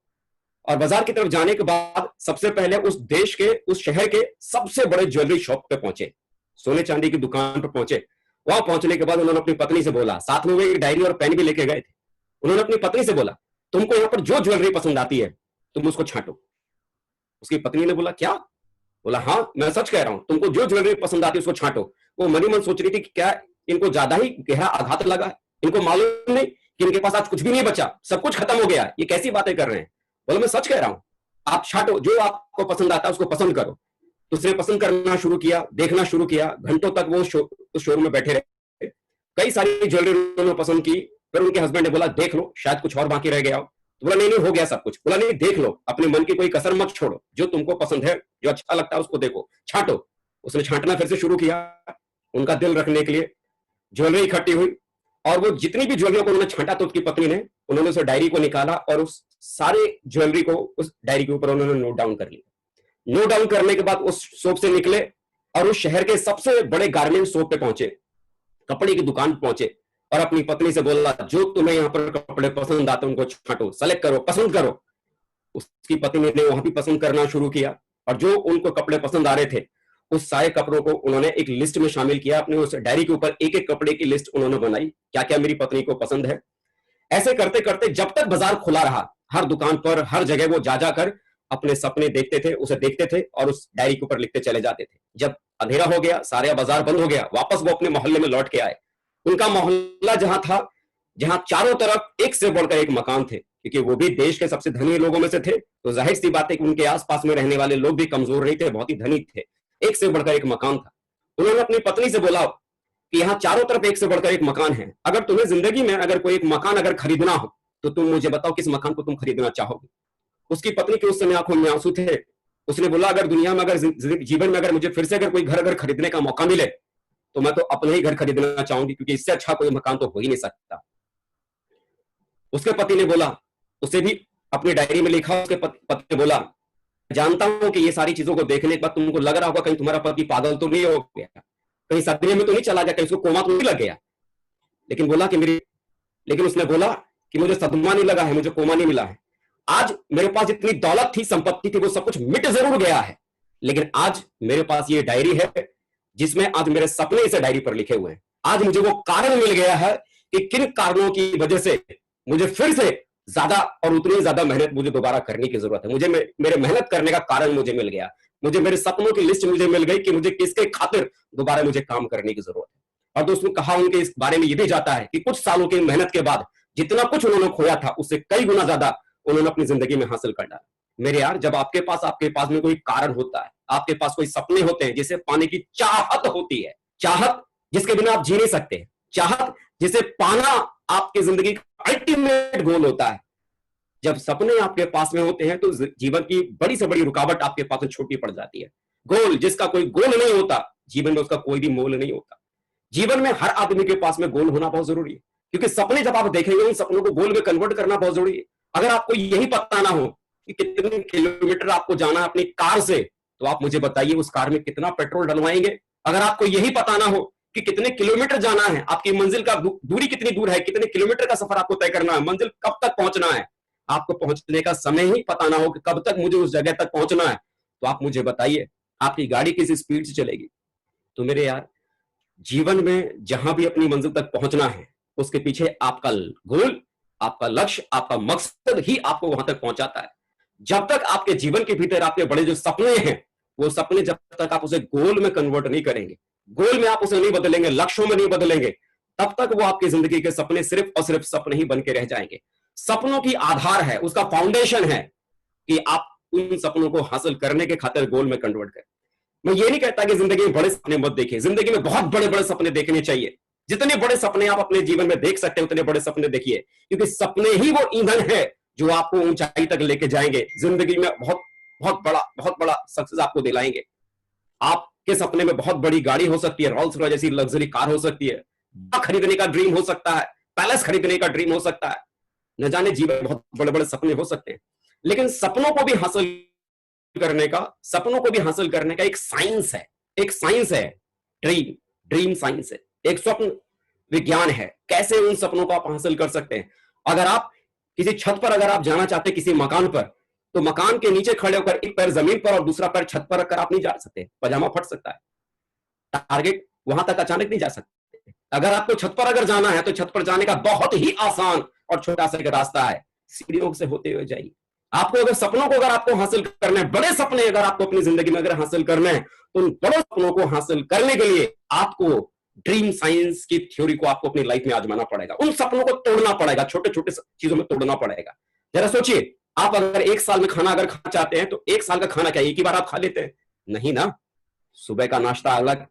और बाजार की तरफ जाने के बाद सबसे पहले उस देश के, उस शहर के सबसे बड़े ज्वेलरी शॉप पे पहुंचे, सोने चांदी की दुकान पर पहुंचे। वहां पहुंचने के बाद उन्होंने अपनी पत्नी से बोला, साथ में वो एक डायरी और पेन भी लेके गए थे। उन्होंने अपनी पत्नी से बोला तुमको यहां पर जो ज्वेलरी पसंद आती है तुम उसको छांटो। उसकी पत्नी ने बोला क्या? बोला हाँ मैं सच कह रहा हूं, तुमको जो ज्वेलरी पसंद आती है उसको छांटो। वो मनी मन सोच रही थी कि क्या इनको ज्यादा ही गहरा आघात लगा है, इनको मालूम नहीं कि इनके पास आज कुछ भी नहीं बचा, सब कुछ खत्म हो गया, ये कैसी बातें कर रहे हैं। बोला मैं सच कह रहा हूं, आप छांटो, जो आपको पसंद आता है उसको पसंद करो। तो उसने पसंद करना शुरू किया, देखना शुरू किया। घंटों तक वो उस शोरूम में बैठे रहे, कई सारी ज्वेलरी उन्होंने पसंद की। फिर उनके हस्बैंड ने बोला देख लो, शायद कुछ और बाकी रह गया हो। तो बोला नहीं नहीं हो गया सब कुछ। बोला नहीं देख लो, अपने मन की कोई कसर मत छोड़ो, जो तुमको पसंद है, जो अच्छा लगता है उसको देखो, छांटो। उसने छांटना फिर से शुरू किया। उनका दिल रखने के लिए ज्वेलरी इकट्ठी हुई और वो जितनी भी ज्वेलरी को उन्होंने छांटा तो उसकी पत्नी ने, उन्होंने उस डायरी को निकाला और उस सारे ज्वेलरी को उस डायरी के ऊपर उन्होंने नोट डाउन कर लिया। नोट डाउन करने के बाद उस शॉप से निकले और उस शहर के सबसे बड़े गारमेंट शॉप पे पहुंचे, कपड़े की दुकान पहुंचे और अपनी पत्नी से बोला जो तुम्हें यहाँ पर कपड़े पसंद आते उनको छांटो, सेलेक्ट करो, पसंद करो। उसकी पत्नी ने वहां भी पसंद करना शुरू किया और जो उनको कपड़े पसंद आ रहे थे उस सारे कपड़ों को उन्होंने एक लिस्ट में शामिल किया। अपने उस डायरी के ऊपर एक एक कपड़े की लिस्ट उन्होंने बनाई, क्या क्या मेरी पत्नी को पसंद है। ऐसे करते करते जब तक बाजार खुला रहा, हर दुकान पर, हर जगह वो जा जाकर अपने सपने देखते थे, उसे देखते थे और उस डायरी के ऊपर लिखते चले जाते थे। जब अंधेरा हो गया, सारे बाजार बंद हो गया, वापस वो अपने मोहल्ले में लौट के आए। उनका मोहल्ला जहां था जहां चारों तरफ एक से बढ़कर एक मकान थे, क्योंकि वो भी देश के सबसे धनी लोगों में से थे, तो जाहिर सी बात है कि उनके आसपास में रहने वाले लोग भी कमजोर नहीं थे, बहुत ही धनी थे। एक से बढ़कर एक मकान था। उन्होंने अपनी पत्नी से बोला कि यहाँ चारों तरफ एक से बढ़कर एक मकान है, अगर तुम्हें जिंदगी में अगर कोई एक मकान अगर खरीदना हो तो तुम मुझे बताओ किस मकान को तुम खरीदना चाहोगे। उसकी पत्नी के उस समय आंखों में आंसू थे। उसने बोला, अगर दुनिया में अगर जीवन में अगर मुझे फिर से अगर कोई घर अगर खरीदने का मौका मिले तो मैं तो अपने ही घर खरीदना चाहूंगी, क्योंकि इससे अच्छा कोई मकान तो हो ही नहीं सकता। उसके पति ने बोला, उसे भी अपनी डायरी में लिखा, उसके पति ने बोला, जानता हूं कि ये सारी चीजों को देखने के बाद तुमको लग रहा होगा कहीं तुम्हारा पति पागल तो नहीं हो गया, कहीं सदमे में तो नहीं चला गया, कहीं उसको कोमा तो नहीं लग गया। लेकिन उसने बोला कि मुझे सदमा नहीं लगा है, मुझे कोमा नहीं मिला है। आज मेरे पास जितनी दौलत थी, संपत्ति थी, वो सब कुछ मिट जरूर गया है, लेकिन आज मेरे पास ये डायरी है जिसमें आज मेरे सपने इस डायरी पर लिखे हुए हैं। आज मुझे वो कारण मिल गया है कि किन कारणों की वजह से मुझे फिर से ज्यादा और उतनी ज्यादा मेहनत मुझे दोबारा करने की जरूरत है। मुझे मेरे मेहनत करने का कारण मुझे मिल गया, मुझे मेरे सपनों की लिस्ट मुझे मिल गई कि मुझे किसके खातिर दोबारा मुझे काम करने की जरूरत है। और दोस्तों, कहा उनके इस बारे में यह भी जाता है कि कुछ सालों की मेहनत के बाद जितना कुछ उन्होंने खोया था उससे कई गुना ज्यादा उन्होंने अपनी जिंदगी में हासिल कर डाला। मेरे यार, जब आपके पास में कोई कारण होता है, आपके पास कोई सपने होते हैं, जिसे पाने की चाहत होती है, चाहत जिसके बिना आप जी नहीं सकते, चाहत जिसे पाना आपकी जिंदगी का अल्टीमेट गोल होता है। जब सपने आपके पास में होते हैं तो जीवन की बड़ी से बड़ी रुकावट आपके पास में छोटी पड़ जाती है। गोल, जिसका कोई गोल नहीं होता, जीवन में उसका कोई भी मोल नहीं होता। जीवन में हर आदमी के पास में गोल होना बहुत जरूरी है, क्योंकि सपने जब आप देखेंगे उन सपनों को गोल में कन्वर्ट करना बहुत जरूरी है। अगर आपको यही पता ना हो कि कितने किलोमीटर आपको जाना है अपनी कार से, तो आप मुझे बताइए उस कार में कितना पेट्रोल डलवाएंगे। अगर आपको यही पता ना हो कि कितने किलोमीटर जाना है, आपकी मंजिल का दूरी कितनी दूर है, कितने किलोमीटर का सफर आपको तय करना है, मंजिल कब तक पहुंचना है, आपको पहुंचने का समय ही पता ना हो कि कब तक मुझे उस जगह तक पहुंचना है, तो आप मुझे बताइए आपकी गाड़ी किस स्पीड से चलेगी। तो मेरे यार, जीवन में जहां भी अपनी मंजिल तक पहुंचना है, उसके पीछे आपका गोल, आपका लक्ष्य, आपका मकसद ही आपको वहां तक पहुंचाता है। जब तक आपके जीवन के भीतर आपके बड़े जो सपने हैं, वो सपने जब तक आप उसे गोल में कन्वर्ट नहीं करेंगे, गोल में आप उसे नहीं बदलेंगे, लक्ष्यों में नहीं बदलेंगे, तब तक वो आपकी जिंदगी के सपने सिर्फ और सिर्फ सपने ही बन के रह जाएंगे। सपनों की आधार है, उसका फाउंडेशन है कि आप उन सपनों को हासिल करने के खातिर गोल में कन्वर्ट करें। मैं ये नहीं कहता कि जिंदगी में बड़े सपने मत देखिए, जिंदगी में बहुत बड़े बड़े सपने देखने चाहिए। जितने बड़े सपने आप अपने जीवन में देख सकते हैं उतने बड़े सपने देखिए, क्योंकि सपने ही वो ईंधन है जो आपको ऊंचाई तक लेके जाएंगे, जिंदगी में बहुत बड़ा सक्सेस आपको दिलाएंगे। आपके सपने में बहुत बड़ी गाड़ी हो सकती है, रोल्स रॉयस जैसी लग्जरी कार हो सकती है, खरीदने का ड्रीम हो सकता है, पैलेस खरीदने का ड्रीम हो सकता है, न जाने जीवन में बहुत बड़े बड़े सपने हो सकते हैं। लेकिन सपनों को भी हासिल करने का एक साइंस है, ड्रीम साइंस है, एक स्वप्न विज्ञान है, कैसे उन सपनों को आप हासिल कर सकते हैं। अगर आप किसी छत पर अगर आप जाना चाहते हैं, किसी मकान पर, तो मकान के नीचे खड़े होकर एक पैर जमीन पर और दूसरा पैर छत पर रखकर आप नहीं जा सकते, पजामा फट सकता है, टारगेट वहां तक अचानक नहीं जा सकते। अगर आपको छत पर अगर जाना है तो छत पर जाने का बहुत ही आसान और छोटा सा एक रास्ता है, सीढ़ियों से होते हुए जाइए। आपको अगर सपनों को अगर आपको हासिल करना है, बड़े सपने अगर आपको अपनी जिंदगी में अगर हासिल करना है, तो उन बड़े सपनों को हासिल करने के लिए आपको ड्रीम साइंस की थ्योरी को आपको अपनी लाइफ में आजमाना पड़ेगा। उन सपनों को तोड़ना पड़ेगा, छोटे छोटे चीजों में तोड़ना पड़ेगा। जरा सोचिए, आप अगर एक साल में खाना अगर खाना चाहते हैं तो एक साल का खाना क्या एक ही बार आप खा लेते हैं? नहीं ना। सुबह का नाश्ता अलग,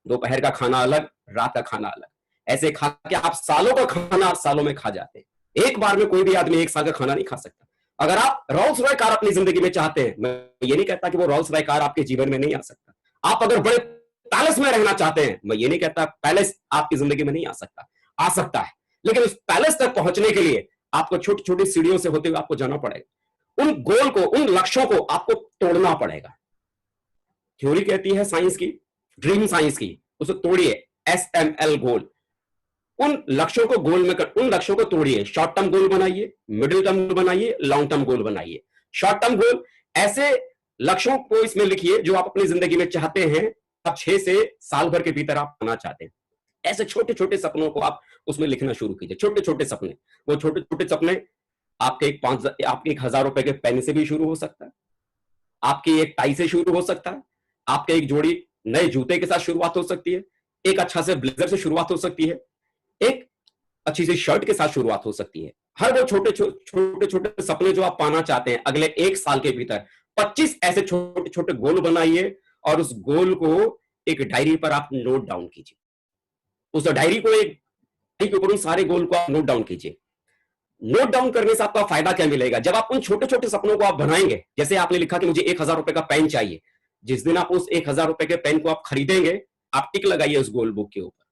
दोपहर का खाना अलग, रात का खाना अलग, ऐसे खा के आप सालों का खाना सालों में खा जाते हैं। एक बार में कोई भी आदमी एक साल का खाना नहीं खा सकता। अगर आप रोल्स रॉय कार अपनी जिंदगी में चाहते हैं, मैं ये नहीं कहता कि वो रोल्स रॉय कार आपके जीवन में नहीं आ सकता। आप अगर बड़े पैलेस में रहना चाहते हैं, मैं ये नहीं कहता पैलेस आपकी जिंदगी में नहीं आ सकता है, लेकिन उस पैलेस तक पहुंचने के लिए आपको छोटी छोटी सीढ़ियों से होते हुए आपको जाना पड़ेगा। उन गोल को, उन लक्ष्यों को आपको तोड़ना पड़ेगा। थ्योरी कहती है साइंस की, ड्रीम साइंस की, उसे तोड़िए, SML गोल। उन लक्ष्यों को तोड़िए, शॉर्ट टर्म गोल बनाइए, मिडिल टर्म गोल बनाइए, लॉन्ग टर्म गोल बनाइए। शॉर्ट टर्म गोल, ऐसे लक्ष्यों को इसमें लिखिए जो आप अपनी जिंदगी में चाहते हैं, आप 6 से साल भर के भीतर आप पाना चाहते हैं। ऐसे छोटे छोटे सपनों को आप उसमें लिखना शुरू कीजिए, छोटे छोटे सपने। वो छोटे छोटे सपने आपके आपके 1,000 रुपए के पेन से भी शुरू हो सकता है, आपकी एक टाई से शुरू हो सकता है, आपके एक जोड़ी नए जूते के साथ शुरुआत हो सकती है, एक अच्छा से ब्लेजर से शुरुआत हो सकती है, एक अच्छी सी शर्ट के साथ शुरुआत हो सकती है। हर वो छोटे छोटे छोटे सपने जो आप पाना चाहते हैं अगले 1 साल के भीतर 25 ऐसे छोटे छोटे गोल बनाइए और उस गोल को एक डायरी पर आप नोट डाउन कीजिए। उस डायरी को एक के ऊपर उन सारे गोल को आप नोट डाउन कीजिए। नोट डाउन करने से आपका फायदा क्या मिलेगा? जब आप उन छोटे छोटे सपनों को आप बनाएंगे, जैसे आपने लिखा कि मुझे 1,000 रुपए का पेन चाहिए, जिस दिन आप उस 1,000 रुपए के पेन को आप खरीदेंगे, आप टिक लगाइए उस गोल बुक के ऊपर।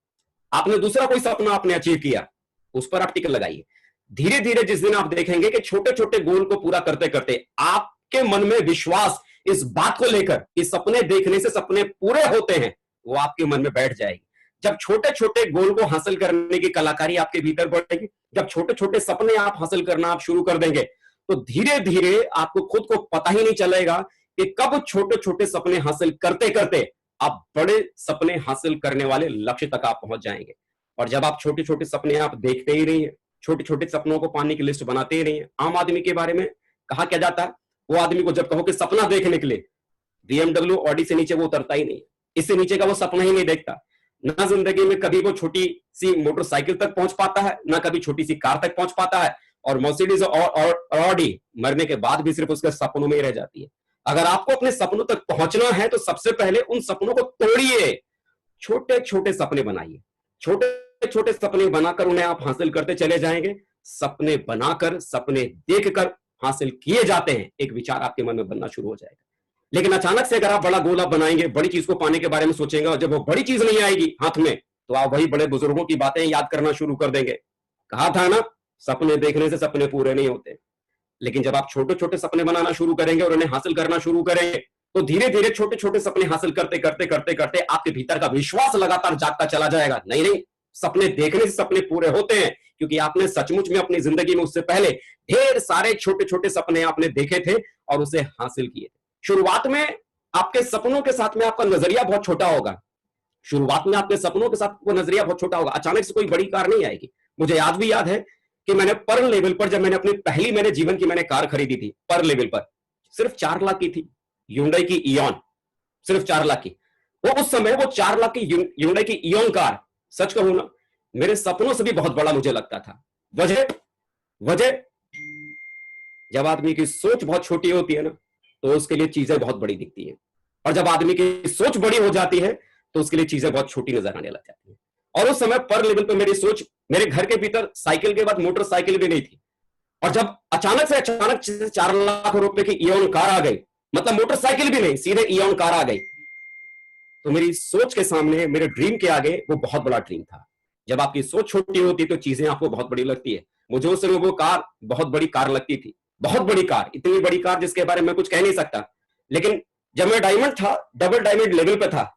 आपने दूसरा कोई सपना आपने अचीव किया, उस पर आप टिक लगाइए। धीरे धीरे जिस दिन आप देखेंगे कि छोटे छोटे गोल को पूरा करते करते आपके मन में विश्वास इस बात को लेकर कि सपने देखने से सपने पूरे होते हैं, वो आपके मन में बैठ जाएगी। जब छोटे छोटे गोल को हासिल करने की कलाकारी आपके भीतर बढ़ेगी, जब छोटे छोटे सपने आप हासिल करना आप शुरू कर देंगे, तो धीरे धीरे आपको खुद को पता ही नहीं चलेगा कि कब छोटे छोटे सपने हासिल करते करते आप बड़े सपने हासिल करने वाले लक्ष्य तक आप पहुंच जाएंगे। और जब आप छोटे छोटे सपने आप देखते ही नहीं है, छोटे छोटे सपनों को पाने की लिस्ट बनाते ही नहीं है। आम आदमी के बारे में कहा क्या जाता है, वो आदमी को जब कहो कि सपना देखने के लिए, BMW ऑडी से नीचे वो उतरता ही नहीं, इससे नीचे का वो सपना ही नहीं देखता। ना जिंदगी में कभी वो छोटी सी मोटरसाइकिल तक पहुंच पाता है, ना कभी छोटी सी कार तक पहुंच पाता है, और मर्सिडीज और ऑडी मरने के बाद भी सिर्फ उसके सपनों में ही रह जाती है। अगर आपको अपने सपनों तक पहुंचना है तो सबसे पहले उन सपनों को तोड़िए, छोटे छोटे सपने बनाइए। छोटे छोटे सपने बनाकर उन्हें आप हासिल करते चले जाएंगे। सपने बनाकर, सपने देखकर हासिल किए जाते हैं, एक विचार आपके मन में बनना शुरू हो जाएगा। लेकिन अचानक से अगर आप बड़ा गोल आप बनाएंगे, बड़ी चीज को पाने के बारे में सोचेंगे, और जब वो बड़ी चीज नहीं आएगी हाथ में, तो आप वही बड़े बुजुर्गों की बातें याद करना शुरू कर देंगे। कहा था ना, सपने देखने से सपने पूरे नहीं होते। लेकिन जब आप छोटे छोटे सपने बनाना शुरू करेंगे और उन्हें हासिल करना शुरू करेंगे, तो धीरे धीरे छोटे छोटे सपने हासिल करते करते करते करते आपके भीतर का विश्वास लगातार जागता चला जाएगा। नहीं नहीं, सपने देखने से सपने पूरे होते हैं, क्योंकि आपने सचमुच में अपनी जिंदगी में उससे पहले ढेर सारे छोटे छोटे सपने आपने देखे थे और उसे हासिल किए। शुरुआत में आपके सपनों के साथ में आपका नजरिया बहुत छोटा होगा। शुरुआत में आपके सपनों के साथ वो नजरिया बहुत छोटा होगा। अचानक से कोई बड़ी कार नहीं आएगी। मुझे आज भी याद है कि मैंने पर लेवल पर, जब मैंने अपनी पहली मैंने जीवन की मैंने कार खरीदी थी, पर लेवल पर सिर्फ 4 लाख की थी, ह्यूंडई की इयॉन, सिर्फ 4 लाख की। वो उस समय वो 4 लाख की ह्यूंडई की इयॉन कार, सच कहूं ना, मेरे सपनों से भी बहुत बड़ा मुझे लगता था। वजह वजह जब आदमी की सोच बहुत छोटी होती है ना, तो उसके लिए चीजें बहुत बड़ी दिखती है, और जब आदमी की सोच बड़ी हो जाती है तो उसके लिए चीजें बहुत छोटी नजर आने लग जाती है। और उस समय पर लेवल पे मेरी सोच, मेरे घर के भीतर साइकिल के बाद मोटरसाइकिल भी नहीं थी, और जब अचानक से 4 लाख रुपए की इयॉन कार आ गई, मतलब मोटरसाइकिल भी नहीं, सीधे इयॉन कार आ गई, तो मेरी सोच के सामने, मेरे ड्रीम के आगे वो बहुत बड़ा ड्रीम था। जब आपकी सोच छोटी होती है तो चीजें आपको बहुत बड़ी लगती है। मुझे उस समय वो कार बहुत बड़ी कार लगती थी, बहुत बड़ी कार, इतनी बड़ी कार जिसके बारे में कुछ कह नहीं सकता। लेकिन जब मैं डायमंड था, डबल डायमंड लेवल पे था,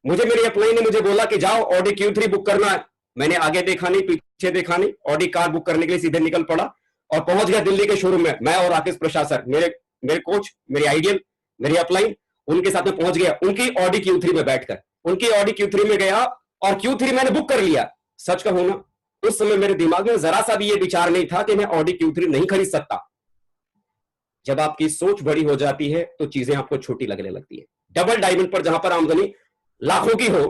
मुझे मेरी अपलाइन ने मुझे बोला कि जाओ ऑडी Q3 बुक करना है। मैंने आगे देखा नहीं, पीछे देखा नहीं, ऑडी कार बुक करने के लिए सीधे निकल पड़ा और पहुंच गया दिल्ली के शोरूम में। मैं और राकेश प्रसाद सर, मेरे कोच, मेरी आइडियल, मेरी अपलाइन, उनके साथ में पहुंच गया, उनकी ऑडी Q3 में बैठकर, उनकी ऑडी Q3 में गया और Q3 मैंने बुक कर लिया। सच कहूं ना, उस समय मेरे दिमाग में जरा सा भी ये विचार नहीं था कि मैं ऑडी Q3 नहीं खरीद सकता। जब आपकी सोच बड़ी हो जाती है तो चीजें आपको छोटी लगने लगती है। डबल डायमंड पर जहां पर आमदनी लाखों की हो,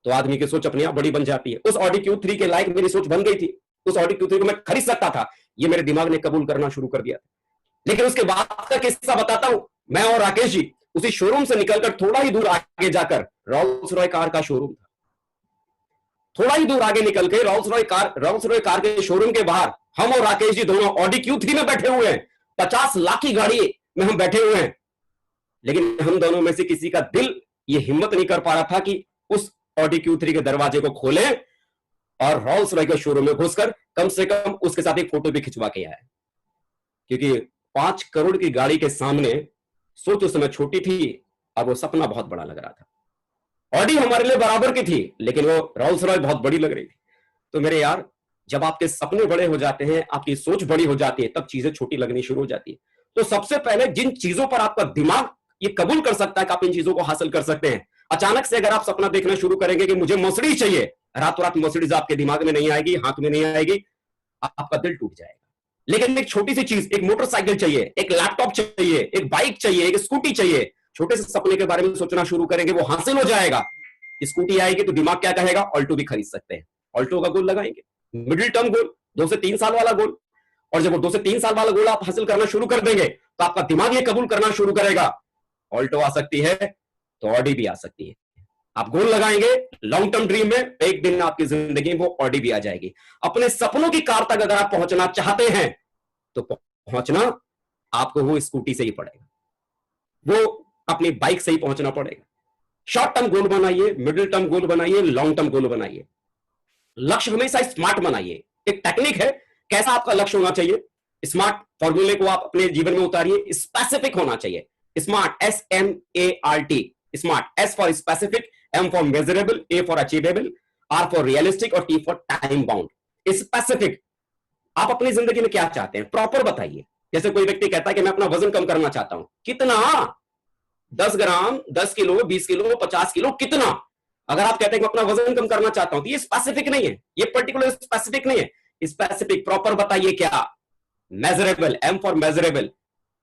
तो आदमी की सोच अपने आप बड़ी बन जाती है। उस ऑडी Q3 के लायक मेरी सोच बन गई थी, उस ऑडी Q3 को मैं खरीद सकता था, ये मेरे दिमाग ने कबूल करना शुरू कर दिया। लेकिन उसके बाद का किस्सा बताता हूं। मैं और राकेश जी उसी शोरूम से निकलकर थोड़ा ही दूर आगे जाकर, रोल्स रॉय कार का शोरूम था, थोड़ा ही दूर आगे निकल के रोल्स रॉय कार के शोरूम के बाहर हम और राकेश जी दोनों ऑडी Q3 में बैठे हुए हैं। 50 लाख की गाड़ी में हम बैठे हुए हैं, लेकिन हम दोनों में से किसी का दिल ये हिम्मत नहीं कर पा रहा था कि उस ऑडी Q3 के दरवाजे को खोले और रोल्स रॉय के शोरूम में घुसकर कम से कम उसके साथ एक फोटो भी खिंचवा के आए। क्योंकि 5 करोड़ की गाड़ी के सामने सोच उस समय छोटी थी और वो सपना बहुत बड़ा लग रहा था। ऑडी हमारे लिए बराबर की थी, लेकिन वो रोल्स रॉय बहुत बड़ी लग रही थी। तो मेरे यार, जब आपके सपने बड़े हो जाते हैं, आपकी सोच बड़ी हो जाती है, तब चीजें छोटी लगनी शुरू हो जाती है। तो सबसे पहले जिन चीजों पर आपका दिमाग ये कबूल कर सकता है कि आप इन चीजों को हासिल कर सकते हैं, अचानक से अगर आप सपना देखना शुरू करेंगे कि मुझे मर्सिडीज चाहिए, रातों रात मर्सिडीज आपके दिमाग में नहीं आएगी, हाथ में नहीं आएगी, आपका दिल टूट जाएगा। लेकिन एक छोटी सी चीज, एक मोटरसाइकिल चाहिए, एक लैपटॉप चाहिए, एक बाइक चाहिए, एक स्कूटी चाहिए, छोटे से सपने के बारे में सोचना शुरू करेंगे, वो हासिल हो जाएगा। स्कूटी आएगी तो दिमाग क्या कहेगा, ऑल्टो भी खरीद सकते हैं, ऑल्टो का गोल लगाएंगे। मिडिल टर्म गोल, 2 से 3 साल वाला गोल। और जब वो 2 से 3 साल वाला गोल आप हासिल करना शुरू कर देंगे तो आपका दिमाग ये कबूल करना शुरू करेगा, ऑल्टो आ सकती है तो ऑडी भी आ सकती है। आप गोल लगाएंगे लॉन्ग टर्म ड्रीम में, एक दिन आपकी जिंदगी में वो ऑडी भी आ जाएगी। अपने सपनों की कार तक अगर आप पहुंचना चाहते हैं तो पहुंचना आपको वो स्कूटी से ही पड़ेगा, वो अपनी बाइक से ही पहुंचना पड़ेगा। शॉर्ट टर्म गोल बनाइए, मिडिल टर्म गोल बनाइए, लॉन्ग टर्म गोल बनाइए। लक्ष्य हमेशा स्मार्ट बनाइए। एक टेक्निक है कैसा आपका लक्ष्य होना चाहिए, स्मार्ट फॉर्मूले को आप अपने जीवन में उतारिए। स्पेसिफिक होना चाहिए, smart, SMART, smart, S for specific, M for measurable, A for achievable, R for realistic और T for time bound. Specific, आप अपनी जिंदगी में क्या चाहते हैं प्रॉपर बताइए। जैसे कोई व्यक्ति कहता है कि मैं अपना वजन कम करना चाहता हूं, कितना? 10 ग्राम, 10 किलो, 20 किलो, 50 किलो, कितना? अगर आप कहते हैं कि मैं अपना वजन कम करना चाहता हूं तो ये स्पेसिफिक नहीं है, ये पर्टिकुलर स्पेसिफिक नहीं है। स्पेसिफिक प्रॉपर बताइए क्या? मेजरेबल, M फॉर मेजरेबल,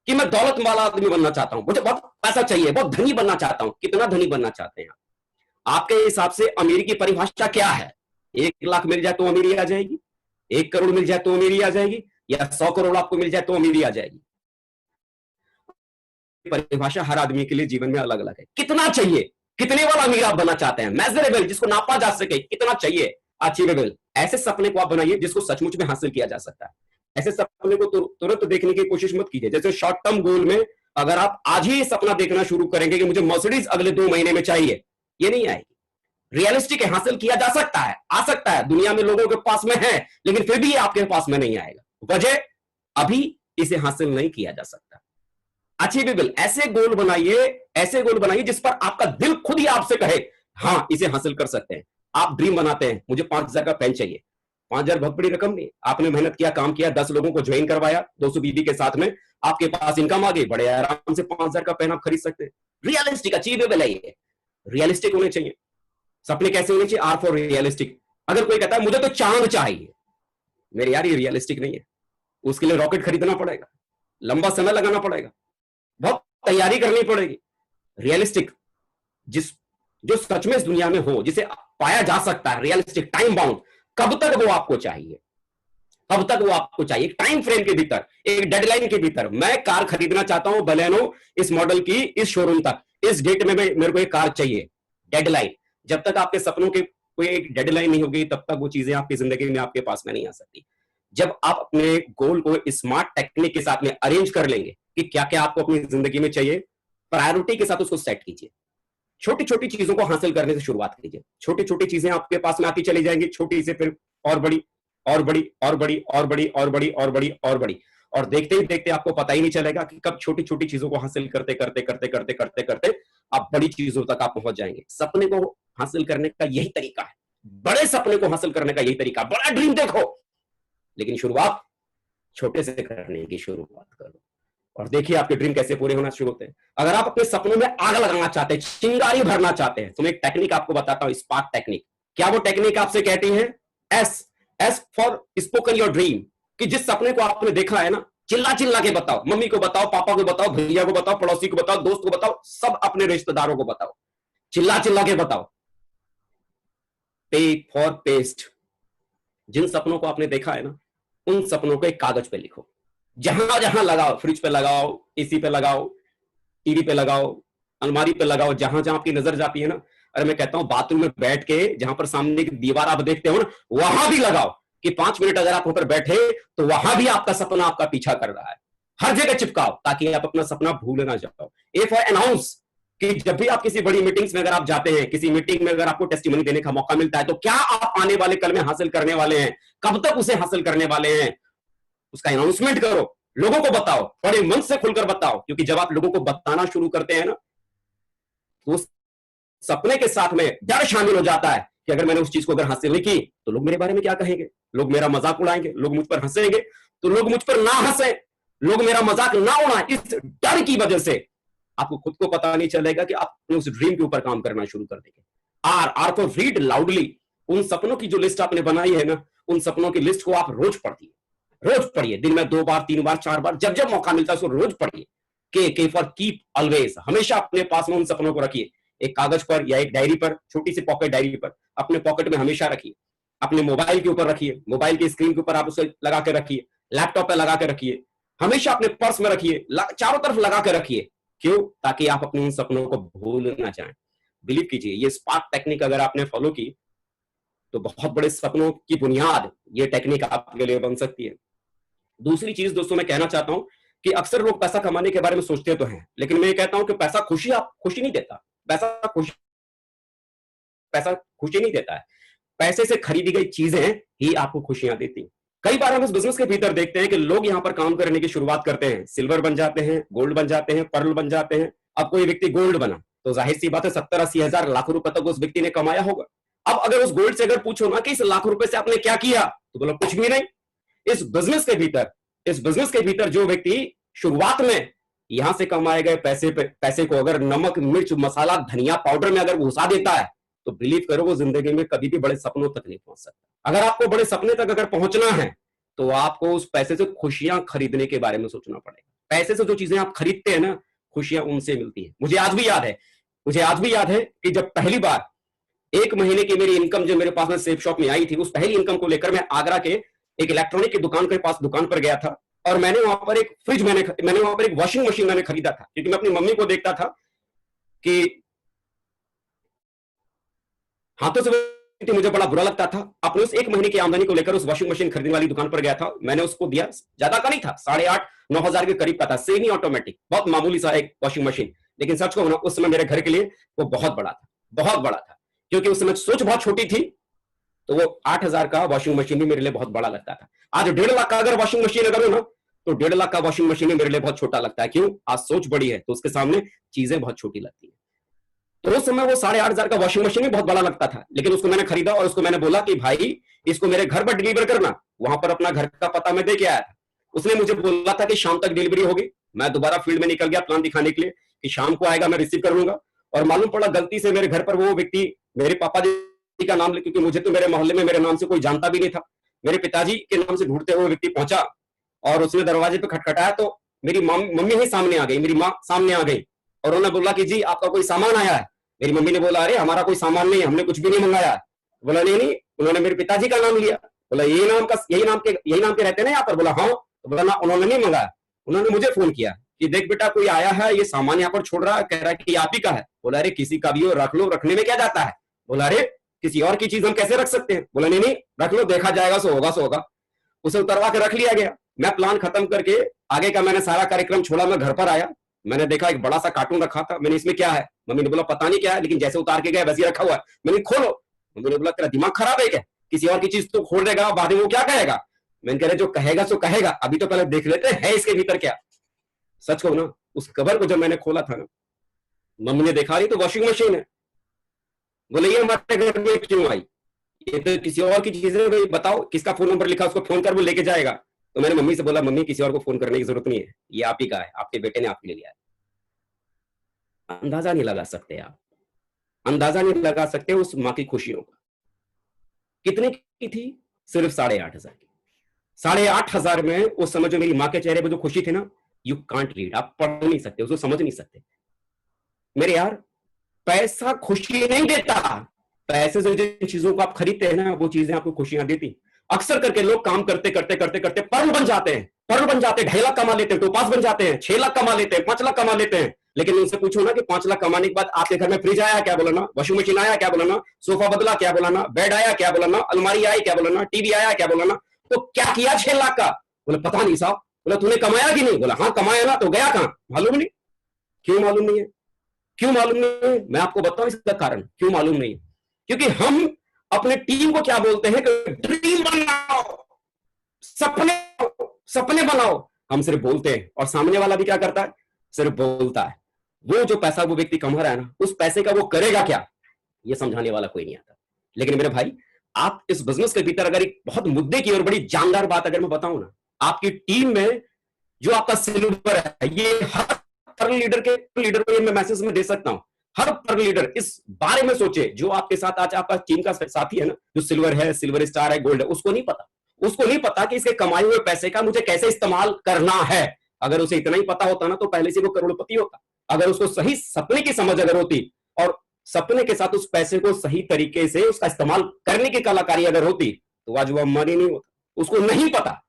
कि मैं दौलत वाला आदमी बनना चाहता हूं, मुझे बहुत पैसा चाहिए, बहुत धनी बनना चाहता हूं। कितना धनी बनना चाहते हैं आप? आपके हिसाब से अमीरी की परिभाषा क्या है? 1 लाख मिल जाए तो अमीरी आ जाएगी, 1 करोड़ मिल जाए तो अमीरी आ जाएगी, या 100 करोड़ आपको मिल जाए तो अमीरी आ जाएगी? परिभाषा हर आदमी के लिए जीवन में अलग अलग है। कितना चाहिए, कितने वाला अमीर आप बनना चाहते हैं? मेजरेबल, जिसको नापा जा सके, कितना चाहिए? अचीवेबल, ऐसे सपने को आप बनाइए जिसको सचमुच में हासिल किया जा सकता है। ऐसे सपने को तुरंत देखने की कोशिश मत कीजिए। जैसे शॉर्ट टर्म गोल में अगर आप आज ही सपना देखना शुरू करेंगे कि मुझे मर्सिडीज अगले 2 महीने में चाहिए, ये नहीं आएगी। रियलिस्टिक है, हासिल किया जा सकता है, आ सकता है, दुनिया में लोगों के पास में है, लेकिन फिर भी ये आपके पास में नहीं आएगा। वजह, अभी इसे हासिल नहीं किया जा सकता। अचीवेबल, ऐसे गोल बनाइए, ऐसे गोल बनाइए जिस पर आपका दिल खुद ही आपसे कहे हाँ इसे हासिल कर सकते हैं। आप ड्रीम बनाते हैं, मुझे 5,000 का पेन चाहिए। 5,000 बहुत बड़ी रकम नहीं, आपने मेहनत किया, काम किया, 10 लोगों को ज्वाइन करवाया, 200 बीबी के साथ में, आपके पास इनकम आ गई, बड़े आराम से 5,000 का पेन आप खरीद सकते हैं। रियलिस्टिक, अचीवेबल है ये, रियलिस्टिक होने चाहिए। सपने कैसे होने चाहिए? R for realistic. अगर कोई कहता है मुझे तो चांद चाहिए, मेरे यार ये रियलिस्टिक नहीं है, उसके लिए रॉकेट खरीदना पड़ेगा, लंबा समय लगाना पड़ेगा, बहुत तैयारी करनी पड़ेगी। रियलिस्टिक, जो सच में इस दुनिया में हो, जिसे पाया जा सकता है, रियलिस्टिक, टाइम बाउंड, कब तक वो आपको चाहिए, कब तक वो आपको चाहिए, एक टाइम फ्रेम के भीतर, एक डेडलाइन के भीतर। मैं कार खरीदना चाहता हूं बलेनो, इस मॉडल की, इस शोरूम तक, इस डेट में मेरे को एक कार चाहिए, डेडलाइन। जब तक आपके सपनों के कोई एक डेडलाइन नहीं होगी तब तक वो चीजें आपकी जिंदगी में आपके पास में नहीं आ सकती। जब आप अपने गोल को स्मार्ट टेक्निक के साथ में अरेंज कर लेंगे कि क्या क्या आपको अपनी जिंदगी में चाहिए, प्रायोरिटी के साथ उसको सेट कीजिए। छोटी छोटी चीजों को हासिल करने से शुरुआत कीजिए। छोटी छोटी चीजें आपके पास में आती चली जाएंगी, छोटी से फिर और बड़ी, और बड़ी, और बड़ी, और बड़ी, और बड़ी, और बड़ी, और बड़ी, और देखते ही देखते आपको पता ही नहीं चलेगा कि कब छोटी छोटी चीजों को हासिल करते करते करते करते करते करते आप बड़ी चीजों तक आप पहुंच जाएंगे। सपने को हासिल करने का यही तरीका है, बड़े सपने को हासिल करने का यही तरीका। बड़ा ड्रीम देखो, लेकिन शुरुआत छोटे से करने की शुरुआत करो, और देखिए आपके ड्रीम कैसे पूरे होना शुरू होते हैं। अगर आप अपने सपनों में आग लगाना चाहते हैं, चिंगारी भरना चाहते हैं, तो मैं एक टेक्निक आपको बताता हूं, स्पार्क टेक्निक। क्या वो टेक्निक आपसे कहती है? S for spoken your dream, कि जिस सपने को आपने देखा है ना, चिल्ला चिल्ला के बताओ, मम्मी को बताओ, पापा को बताओ, भैया को बताओ, पड़ोसी को बताओ, दोस्त को बताओ, सब अपने रिश्तेदारों को बताओ, चिल्ला चिल्ला के बताओ। पे फॉर पेस्ट, जिन सपनों को आपने देखा है ना, उन सपनों को एक कागज पे लिखो, जहां जहां लगाओ, फ्रिज पे लगाओ, एसी पे लगाओ, टीवी पे लगाओ, अलमारी पे लगाओ, जहां जहां आपकी नजर जाती है ना। अरे मैं कहता हूं बाथरूम में बैठ के जहां पर सामने की दीवार आप देखते हो ना, वहां भी लगाओ, कि 5 मिनट अगर आप ऊपर बैठे तो वहां भी आपका सपना आपका पीछा कर रहा है। हर जगह चिपकाओ ताकि आप अपना सपना भूल ना जाओ। ए फॉर अनाउंस, कि जब भी आप किसी बड़ी मीटिंग्स में अगर आप जाते हैं, किसी मीटिंग में अगर आपको टेस्टिमनी देने का मौका मिलता है, तो क्या आप आने वाले कल में हासिल करने वाले हैं, कब तक उसे हासिल करने वाले हैं, उसका अनाउंसमेंट करो, लोगों को बताओ, बड़े मन से खुलकर बताओ। क्योंकि जब आप लोगों को बताना शुरू करते हैं ना, तो उस सपने के साथ में डर शामिल हो जाता है कि अगर मैंने उस चीज को अगर हासिल नहीं की तो लोग मेरे बारे में क्या कहेंगे, लोग मेरा मजाक उड़ाएंगे, लोग मुझ पर हंसेंगे, तो लोग मुझ पर ना हंसे, लोग मेरा मजाक ना उड़ाएं। इस डर की वजह से आपको खुद को पता नहीं चलेगा कि आप उस ड्रीम के ऊपर काम करना शुरू कर देंगे। आर फॉर रीड लाउडली, उन सपनों की जो लिस्ट आपने बनाई है ना, उन सपनों की लिस्ट को आप रोज पढ़िए, रोज पढ़िए, दिन में 2 बार, 3 बार, 4 बार, जब जब मौका मिलता है उसको रोज पढ़िए। के फॉर कीप ऑलवेज, हमेशा अपने पास में उन सपनों को रखिए, एक कागज पर या एक डायरी पर, छोटी सी पॉकेट डायरी पर अपने पॉकेट में हमेशा रखिए। अपने मोबाइल के ऊपर रखिए, मोबाइल की स्क्रीन के ऊपर आप उसे लगा के रखिए, लैपटॉप पे लगा के रखिए, हमेशा अपने पर्स में रखिए, चारों तरफ लगा के रखिए। क्यों? ताकि आप अपने इन सपनों को भूल ना जाएं। बिलीव कीजिए, ये स्पार्क टेक्निक अगर आपने फॉलो की तो बहुत बड़े सपनों की बुनियाद ये टेक्निक आपके लिए बन सकती है। दूसरी चीज दोस्तों मैं कहना चाहता हूं कि अक्सर लोग पैसा कमाने के बारे में सोचते तो हैं, लेकिन मैं ये कहता हूं कि पैसा खुशी नहीं देता। पैसा खुशी नहीं देता है। पैसे से खरीदी गई चीजें ही आपको खुशियां देती। कई बार हम इस बिजनेस के भीतर देखते हैं कि लोग यहां पर काम करने की शुरुआत करते हैं, सिल्वर बन जाते हैं, गोल्ड बन जाते हैं, पर्ल बन जाते हैं। अब कोई व्यक्ति गोल्ड बना तो जाहिर सी बात है 70-80 हजार लाख रुपए तक उस व्यक्ति ने कमाया होगा। अब अगर उस गोल्ड से अगर पूछो ना कि इस लाख रुपए से आपने क्या किया, तो बोलो कुछ भी नहीं। इस बिजनेस के भीतर जो व्यक्ति शुरुआत में यहां से कमाए गए पैसे को अगर नमक, मिर्च, मसाला, धनिया पाउडर में अगर घुसा देता है, तो बिलीव करो वो जिंदगी में कभी भी बड़े सपनों तक नहीं पहुंच सकता। अगर आपको बड़े सपने तक अगर पहुंचना है तो आपको उस पैसे से खुशियां खरीदने के बारे में सोचना पड़ेगा। पैसे से जो चीजें आप खरीदते हैं ना, खुशियां उनसे मिलती है। मुझे आज भी याद है कि जब पहली बार 1 महीने की मेरी इनकम जो मेरे पास में सेफ शॉप में आई थी, उस पहली इनकम को लेकर मैं आगरा के एक इलेक्ट्रॉनिक की दुकान पर गया था और मैंने वहां पर एक फ्रिज मैंने वहां पर एक वॉशिंग मशीन मैंने खरीदा था, क्योंकि मैं अपनी मम्मी को देखता था कि हाथों से मुझे बड़ा बुरा लगता था। अपने उस 1 महीने की आमदनी को लेकर उस वॉशिंग मशीन खरीदने वाली दुकान पर गया था। मैंने उसको दिया, ज्यादा का नहीं था, 8,500-9 हजार के करीब का था, सेमी ऑटोमेटिक, बहुत मामूली सा एक वॉशिंग मशीन। लेकिन सच कहूं ना, उस समय मेरे घर के लिए वो बहुत बड़ा था, क्योंकि उस समय सोच बहुत छोटी थी। तो वो 8,000 का वॉशिंग मशीन भी मेरे लिए बहुत बड़ा लगता था। आज 1.5 लाख का अगर वॉशिंग मशीन अगर हो ना, तो 1.5 लाख का वॉशिंग मशीन मेरे लिए बहुत छोटा लगता है। क्यों? आज सोच बड़ी है तो उसके सामने चीजें बहुत छोटी लगती है। तो उस समय वो 8,500 का वॉशिंग मशीन भी बहुत बड़ा लगता था, लेकिन उसको मैंने खरीदा और उसको मैंने बोला कि भाई इसको मेरे घर पर डिलीवर करना। वहां पर अपना घर का पता मैं दे के आया था। उसने मुझे बोला था कि शाम तक डिलीवरी होगी। मैं दोबारा फील्ड में निकल गया प्लान दिखाने के लिए कि शाम को आएगा, मैं रिसीव कर लूंगा। और मालूम पड़ा गलती से मेरे घर पर वो व्यक्ति मेरे पापा जी का नाम ले, क्योंकि मुझे तो मेरे मोहल्ले में मेरे नाम से कोई जानता भी नहीं था। मेरे पिताजी के नाम से ढूंढते हुए व्यक्ति पहुंचा और उसने दरवाजे पे खटखटाया तो मेरी मम्मी ही सामने आ गई, मेरी माँ सामने आ गई और उन्होंने बोला कि जी आपका कोई सामान आया है। मेरी मम्मी ने बोला अरे हमारा कोई सामान नहीं, हमने कुछ भी नहीं मंगाया। बोला नहीं, उन्होंने मेरे पिताजी का नाम लिया। बोला यही नाम के रहते ना यहाँ पर? बोला हाँ। तो बोला ना, उन्होंने नहीं मंगाया, उन्होंने मुझे फोन किया कि देख बेटा कोई आया है, ये सामान यहाँ पर छोड़ रहा है, कह रहा है कि आप ही का है। बोला अरे किसी का भी हो, रख लो, रखने में क्या जाता है। बोला अरे किसी और की चीज हम कैसे रख सकते हैं। बोला नहीं रख लो, देखा जाएगा, सो होगा। उसे उतरवा के रख लिया गया। मैं प्लान खत्म करके आगे का मैंने सारा कार्यक्रम छोड़ा, मैं घर पर आया, मैंने देखा एक बड़ा सा कार्टून रखा था। मैंने इसमें क्या है? मम्मी ने बोला पता नहीं क्या है, लेकिन जैसे उतार के गए वैसे रखा हुआ है। मैंने खोलो। मम्मी ने बोला तेरा दिमाग खराब है क्या? किसी और की चीज तो खोल देगा, बाद में वो क्या कहेगा? मैंने कह रहे जो कहेगा सो कहेगा, अभी तो पहले देख लेते हैं इसके भीतर क्या। सच कहूं ना, उस कवर को जब मैंने खोला था ना, मम्मी ने देखा रही तो वॉशिंग मशीन है। बोले ये हमारे घर में क्यों आई? ये तो किसी और की चीज है, भाई बताओ किसका फोन नंबर लिखा, उसको फोन कर, वो लेके जाएगा। तो मैंने मम्मी से बोला मम्मी किसी और को फोन करने की जरूरत नहीं है, ये आप ही का है, आपके बेटे ने आपके लिए लिया है। अंदाजा नहीं लगा सकते आप, अंदाजा नहीं लगा सकते उस माँ की खुशियों का। कितने की थी? सिर्फ 8,500 की। 8,500 में उस समय जो मेरी माँ के चेहरे पर जो खुशी थी ना, यू कांट रीड, आप पढ़ नहीं सकते, उसको समझ नहीं सकते। मेरे यार, पैसा खुशी नहीं देता। पैसे से जिन चीजों को आप खरीदते हैं ना, वो चीजें आपको खुशियां देती। अक्सर करके लोग काम करते करते करते करते पर्ल बन जाते हैं, 2.5 लाख कमा लेते हैं, टोपास बन जाते हैं, 6 लाख कमा लेते हैं, 5 लाख कमा लेते हैं। लेकिन उनसे पूछो ना कि 5 लाख कमाने के बाद आपके घर में फ्रिज आया क्या? बोला ना। वॉशिंग मशीन आया क्या? बोला ना। सोफा बदला क्या? बोला ना। बेड आया क्या? बोला ना। अलमारी आई क्या? बोला ना। टीवी आया क्या? बोला ना। तो क्या किया 6 लाख का? बोला पता नहीं साहब। बोला तूने कमाया कि नहीं? बोला हाँ कमाया ना। तो गया कहां? मालूम नहीं। क्यों मालूम नहीं है? क्यों मालूम नहीं है? मैं आपको बताऊं इसका कारण क्यों मालूम नहीं है। क्योंकि हम अपने टीम को क्या बोलते हैं कि ड्रीम बनाओ, सपने बनाओ। हम सिर्फ बोलते हैं और सामने वाला भी क्या करता है? सिर्फ बोलता है। वो जो पैसा वो व्यक्ति कमा रहा है ना, उस पैसे का वो करेगा क्या, ये समझाने वाला कोई नहीं आता। लेकिन मेरे भाई, आप इस बिजनेस के भीतर अगर एक बहुत मुद्दे की और बड़ी जानदार बात अगर मैं बताऊं ना, आपकी टीम में जो आपका सिल्वर है, ये हर पर्ल लीडर को ये मैं मैसेज में दे सकता हूं। हर पर्ल लीडर इस बारे में सोचे, जो आपके साथ आज आपका टीम का साथी है ना, जो सिल्वर है, सिल्वर स्टार है, गोल्ड है, उसको नहीं पता कि इसके कमाए हुए पैसे का मुझे कैसे इस्तेमाल करना है। अगर उसे इतना ही पता होता ना, तो पहले से वो करोड़पति होता। अगर उसको सही सपने की समझ अगर होती और सपने के साथ उस पैसे को सही तरीके से उसका इस्तेमाल करने की कलाकारी अगर होती तो आज वो अंबानी नहीं होता। उसको नहीं पता,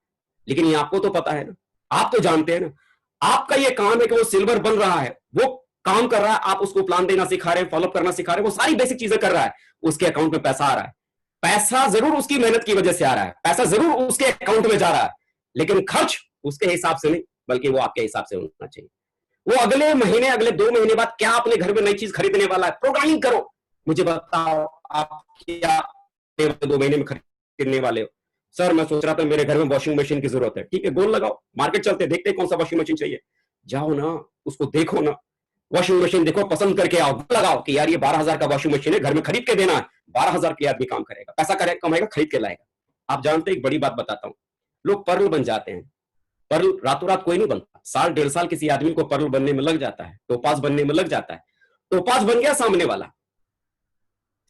लेकिन ये आपको तो पता है ना, आप तो जानते हैं ना। आपका ये काम है कि वो सिल्वर बन रहा है, वो काम कर रहा है, आप उसको प्लान देना सिखा रहे हैं, फॉलोअप करना सिखा रहे हैं, वो सारी बेसिक चीजें कर रहा है, उसके अकाउंट में पैसा आ रहा है। पैसा जरूर उसकी मेहनत की वजह से आ रहा है, पैसा जरूर उसके अकाउंट में जा रहा है, लेकिन खर्च उसके हिसाब से नहीं, बल्कि वो आपके हिसाब से होना चाहिए। वो अगले महीने, अगले 2 महीने बाद क्या अपने घर में नई चीज खरीदने वाला है, प्रोग्रामिंग करो, मुझे बताओ आप क्या 2 महीने में खरीदने वाले हो। सर मैं सोच रहा था मेरे घर में वॉशिंग मशीन की जरूरत है। ठीक है, गोल लगाओ, मार्केट चलते, देखते कौन सा वॉशिंग मशीन चाहिए, जाओ ना उसको देखो ना, वॉशिंग मशीन देखो, पसंद करके आओ, लगाओ कि यार ये 12,000 का वॉशिंग मशीन है, घर में खरीद के देना है, 12,000 के आदमी काम करेगा, पैसा कमाएगा, खरीद के लाएगा। आप जानते एक बड़ी बात बताता हूं, लोग पर्ल बन जाते हैं। पर्ल रातों रात कोई नहीं बनता, 1.5 साल किसी आदमी को पर्ल बनने में लग जाता है, टोपाज बनने में लग जाता है। टोपाज बन गया सामने वाला,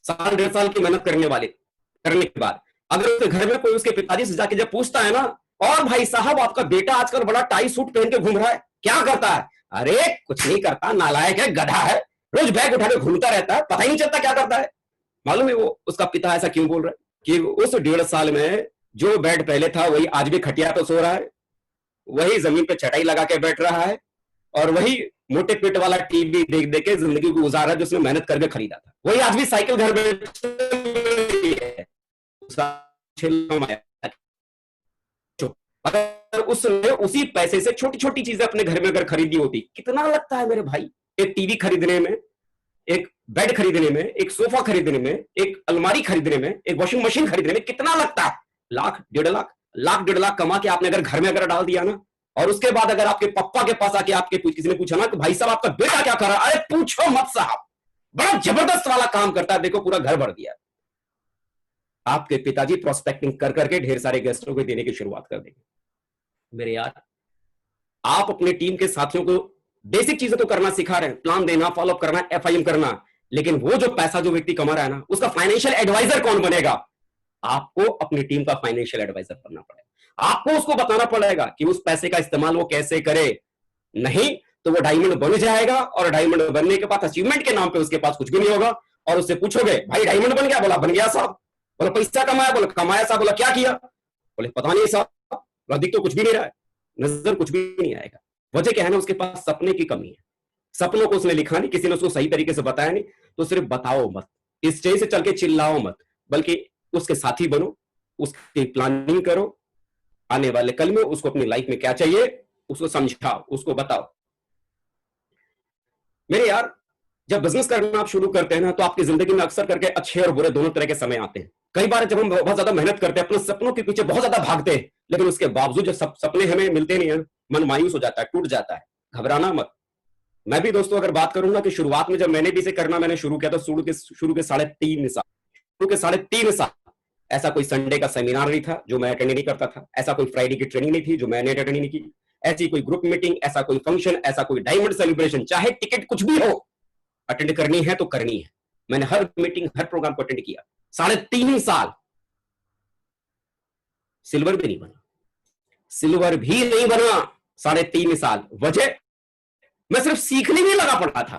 1.5 साल की मेहनत करने के बाद अगर उसके घर में कोई उसके पिताजी से जाके जब पूछता है ना, और भाई साहब आपका बेटा आजकल बड़ा टाई सूट पहन के घूम रहा है, क्या करता है? अरे कुछ नहीं करता, नालायक है, गधा है, रोज बैग उठा के घूमता रहता है, पता ही नहीं चलता क्या करता है। मालूम है वो उसका पिता ऐसा क्यों बोल रहा है? कि उस 1.5 साल में जो बेड पहले था वही आज भी खटिया पे सो रहा है, वही जमीन पे चटाई लगा के बैठ रहा है, और वही मोटे पेट वाला टीवी देख देख के जिंदगी को गुजार रहा है जो उसने मेहनत करके खरीदा था। वही आज भी साइकिल घर में अगर उसने उसी पैसे से छोटी छोटी चीजें अपने घर में अगर खरीदी होती, कितना लगता है मेरे भाई? एक टीवी खरीदने में, एक बेड खरीदने में, एक सोफा खरीदने में, एक अलमारी खरीदने में, एक वॉशिंग मशीन खरीदने में कितना लगता है? 1,00,000, 1.5 लाख कमा के आपने अगर घर में अगर डाल दिया ना, और उसके बाद अगर आपके पापा के पास आके आपके किसी ने पूछा ना कि भाई साहब आपका बेटा क्या कर रहा है, अरे पूछो मत साहब, बड़ा जबरदस्त वाला काम करता है, देखो पूरा घर भर दिया। आपके पिताजी प्रोस्पेक्टिंग कर करके ढेर सारे गेस्टों को देने की शुरुआत कर देंगे। मेरे यार, आप अपने टीम के साथियों को बेसिक चीजें तो करना सिखा रहे हैं, प्लान देना, फॉलोअप करना, एफआईएम करना, लेकिन वो जो पैसा जो व्यक्ति कमा रहा है ना, उसका फाइनेंशियल एडवाइजर कौन बनेगा? आपको अपनी टीम का फाइनेंशियल एडवाइजर बनना पड़ेगा। आपको उसको बताना पड़ेगा कि उस पैसे का इस्तेमाल वो कैसे करे, नहीं तो वो डायमंड बन जाएगा, और डायमंड बनने के बाद अचीवमेंट के नाम पे उसके पास कुछ भी नहीं होगा, और उससे पूछोगे भाई डायमंड बन गया? बोला बन गया साहब। बोला पैसा कमाया? बोला कमाया साहब। बोला क्या किया? बोले पता नहीं साहब, दिख तो कुछ भी नहीं रहा है, नजर कुछ भी नहीं आएगा। वजह क्या है ना, उसके पास सपने की कमी है। सपनों को उसने लिखा नहीं, किसी ने उसको सही तरीके से बताया नहीं, तो सिर्फ बताओ मत, स्टेज से चल के चिल्लाओ मत, बल्कि उसके साथी बनो, उसकी प्लानिंग करो, आने वाले कल में उसको अपनी लाइफ में क्या चाहिए उसको समझाओ, उसको बताओ। मेरे यार, जब बिजनेस करना आप शुरू करते हैं ना, तो आपकी जिंदगी में अक्सर करके अच्छे और बुरे दोनों तरह के समय आते हैं। कई बार जब हम बहुत ज्यादा मेहनत करते हैं, अपने सपनों के पीछे बहुत ज्यादा भागते हैं, लेकिन उसके बावजूद जब सपने हमें मिलते नहीं है, मन मायूस हो जाता है, टूट जाता है। घबराना मत। मैं भी दोस्तों अगर बात करूंगा कि शुरुआत में जब मैंने भी इसे करना मैंने शुरू किया, तो शुरू के 3.5 साल ऐसा कोई संडे का सेमिनार नहीं था जो मैं अटेंड नहीं करता था, ऐसा कोई फ्राइडे की ट्रेनिंग नहीं थी जो मैंने अटेंड नहीं की, ऐसी कोई ग्रुप मीटिंग, ऐसा कोई फंक्शन, ऐसा कोई डायमंड सेलिब्रेशन, चाहे टिकट कुछ भी हो, अटेंड करनी है तो करनी है। मैंने हर मीटिंग, हर प्रोग्राम को अटेंड किया। 3.5 साल सिल्वर भी नहीं बना, 3.5 साल। वजह, मैं सिर्फ सीखने में लगा पड़ा था,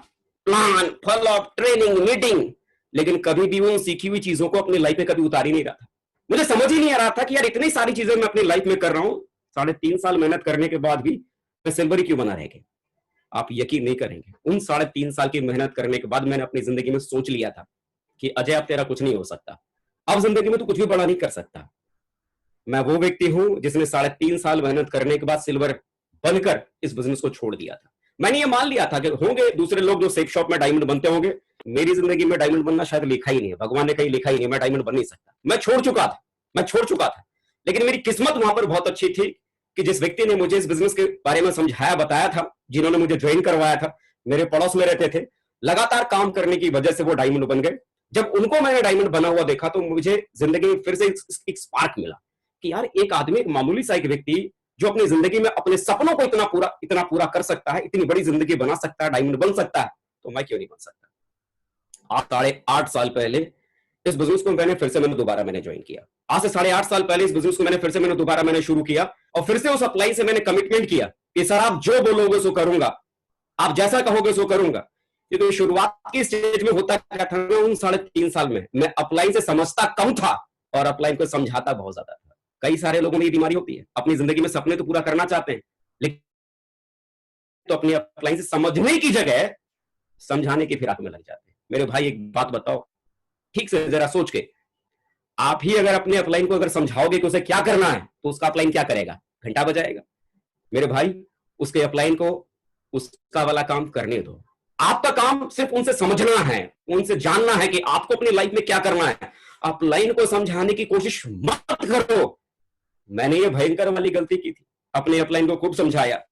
प्लान, फॉलोअप, ट्रेनिंग, मीटिंग, लेकिन कभी भी उन सीखी हुई चीजों को अपनी लाइफ में कभी उतार ही नहीं रहा था। मुझे समझ ही नहीं आ रहा था कि यार इतनी सारी चीजें मैं अपनी लाइफ में कर रहा हूं, 3.5 साल मेहनत करने के बाद भी मैं सिल्वर ही क्यों बना रह गया। आप यकीन नहीं करेंगे, उन 3.5 साल की मेहनत करने के बाद मैंने अपनी जिंदगी में सोच लिया था कि अजय अब तेरा कुछ नहीं हो सकता, अब जिंदगी में तू कुछ भी बड़ा नहीं कर सकता। मैं वो व्यक्ति हूं जिसने 3.5 साल मेहनत करने के बाद सिल्वर बनकर इस बिजनेस को छोड़ दिया था। मैंने ये मान लिया था कि होंगे दूसरे लोग जो सेफ शॉप में डायमंड बनते होंगे, मेरी जिंदगी में डायमंड बनना शायद लिखा ही नहीं है, भगवान ने कहीं लिखा ही नहीं, मैं डायमंड बन नहीं सकता। मैं छोड़ चुका था। लेकिन मेरी किस्मत वहां पर बहुत अच्छी थी कि जिस व्यक्ति ने मुझे इस बिजनेस के बारे में समझाया, बताया था, जिन्होंने मुझे ज्वाइन करवाया था, मेरे पड़ोस में रहते थे, लगातार काम करने की वजह से वो डायमंड बन गए। जब उनको मैंने डायमंड बना हुआ देखा तो मुझे जिंदगी में फिर से एक स्पार्क मिला कि यार एक आदमी, एक मामूली सा एक व्यक्ति जो अपनी जिंदगी में अपने सपनों को इतना पूरा कर सकता है, इतनी बड़ी जिंदगी बना सकता है, डायमंड बन सकता है, तो मैं क्यों नहीं बन सकता। आज 8.5 साल पहले इस बिजनेस को मैंने दोबारा ज्वाइन किया। आज से 8.5 साल पहले इस बिजनेस को मैंने दोबारा शुरू किया, और फिर से उस अप्लाई से मैंने कमिटमेंट किया कि सर आप जो बोलोगे सो करूंगा, आप जैसा कहोगे सो करूंगा। क्योंकि शुरुआत की स्टेज में होता क्या था ना, उन 3.5 साल में मैं अपलाइन से समझता कम था और अपलाइन को समझाता बहुत ज्यादा था। कई सारे लोगों में ये बीमारी होती है, अपनी जिंदगी में सपने तो पूरा करना चाहते हैं, लेकिन तो अपनी अपलाइन से समझने की जगह समझाने की फिराक में लग जाते हैं। मेरे भाई एक बात बताओ, ठीक से जरा सोच के, आप ही अगर अपने अपलाइन को अगर समझाओगे कि उसे क्या करना है, तो उसका अपलाइन क्या करेगा? घंटा बजाएगा। मेरे भाई, उसके अपलाइन को उसका वाला काम करने दो। आपका काम सिर्फ उनसे समझना है, उनसे जानना है कि आपको अपनी लाइफ में क्या करना है। अपलाइन को समझाने की कोशिश मत करो। मैंने ये भयंकर वाली गलती की थी, अपने अपलाइन को खूब समझाया,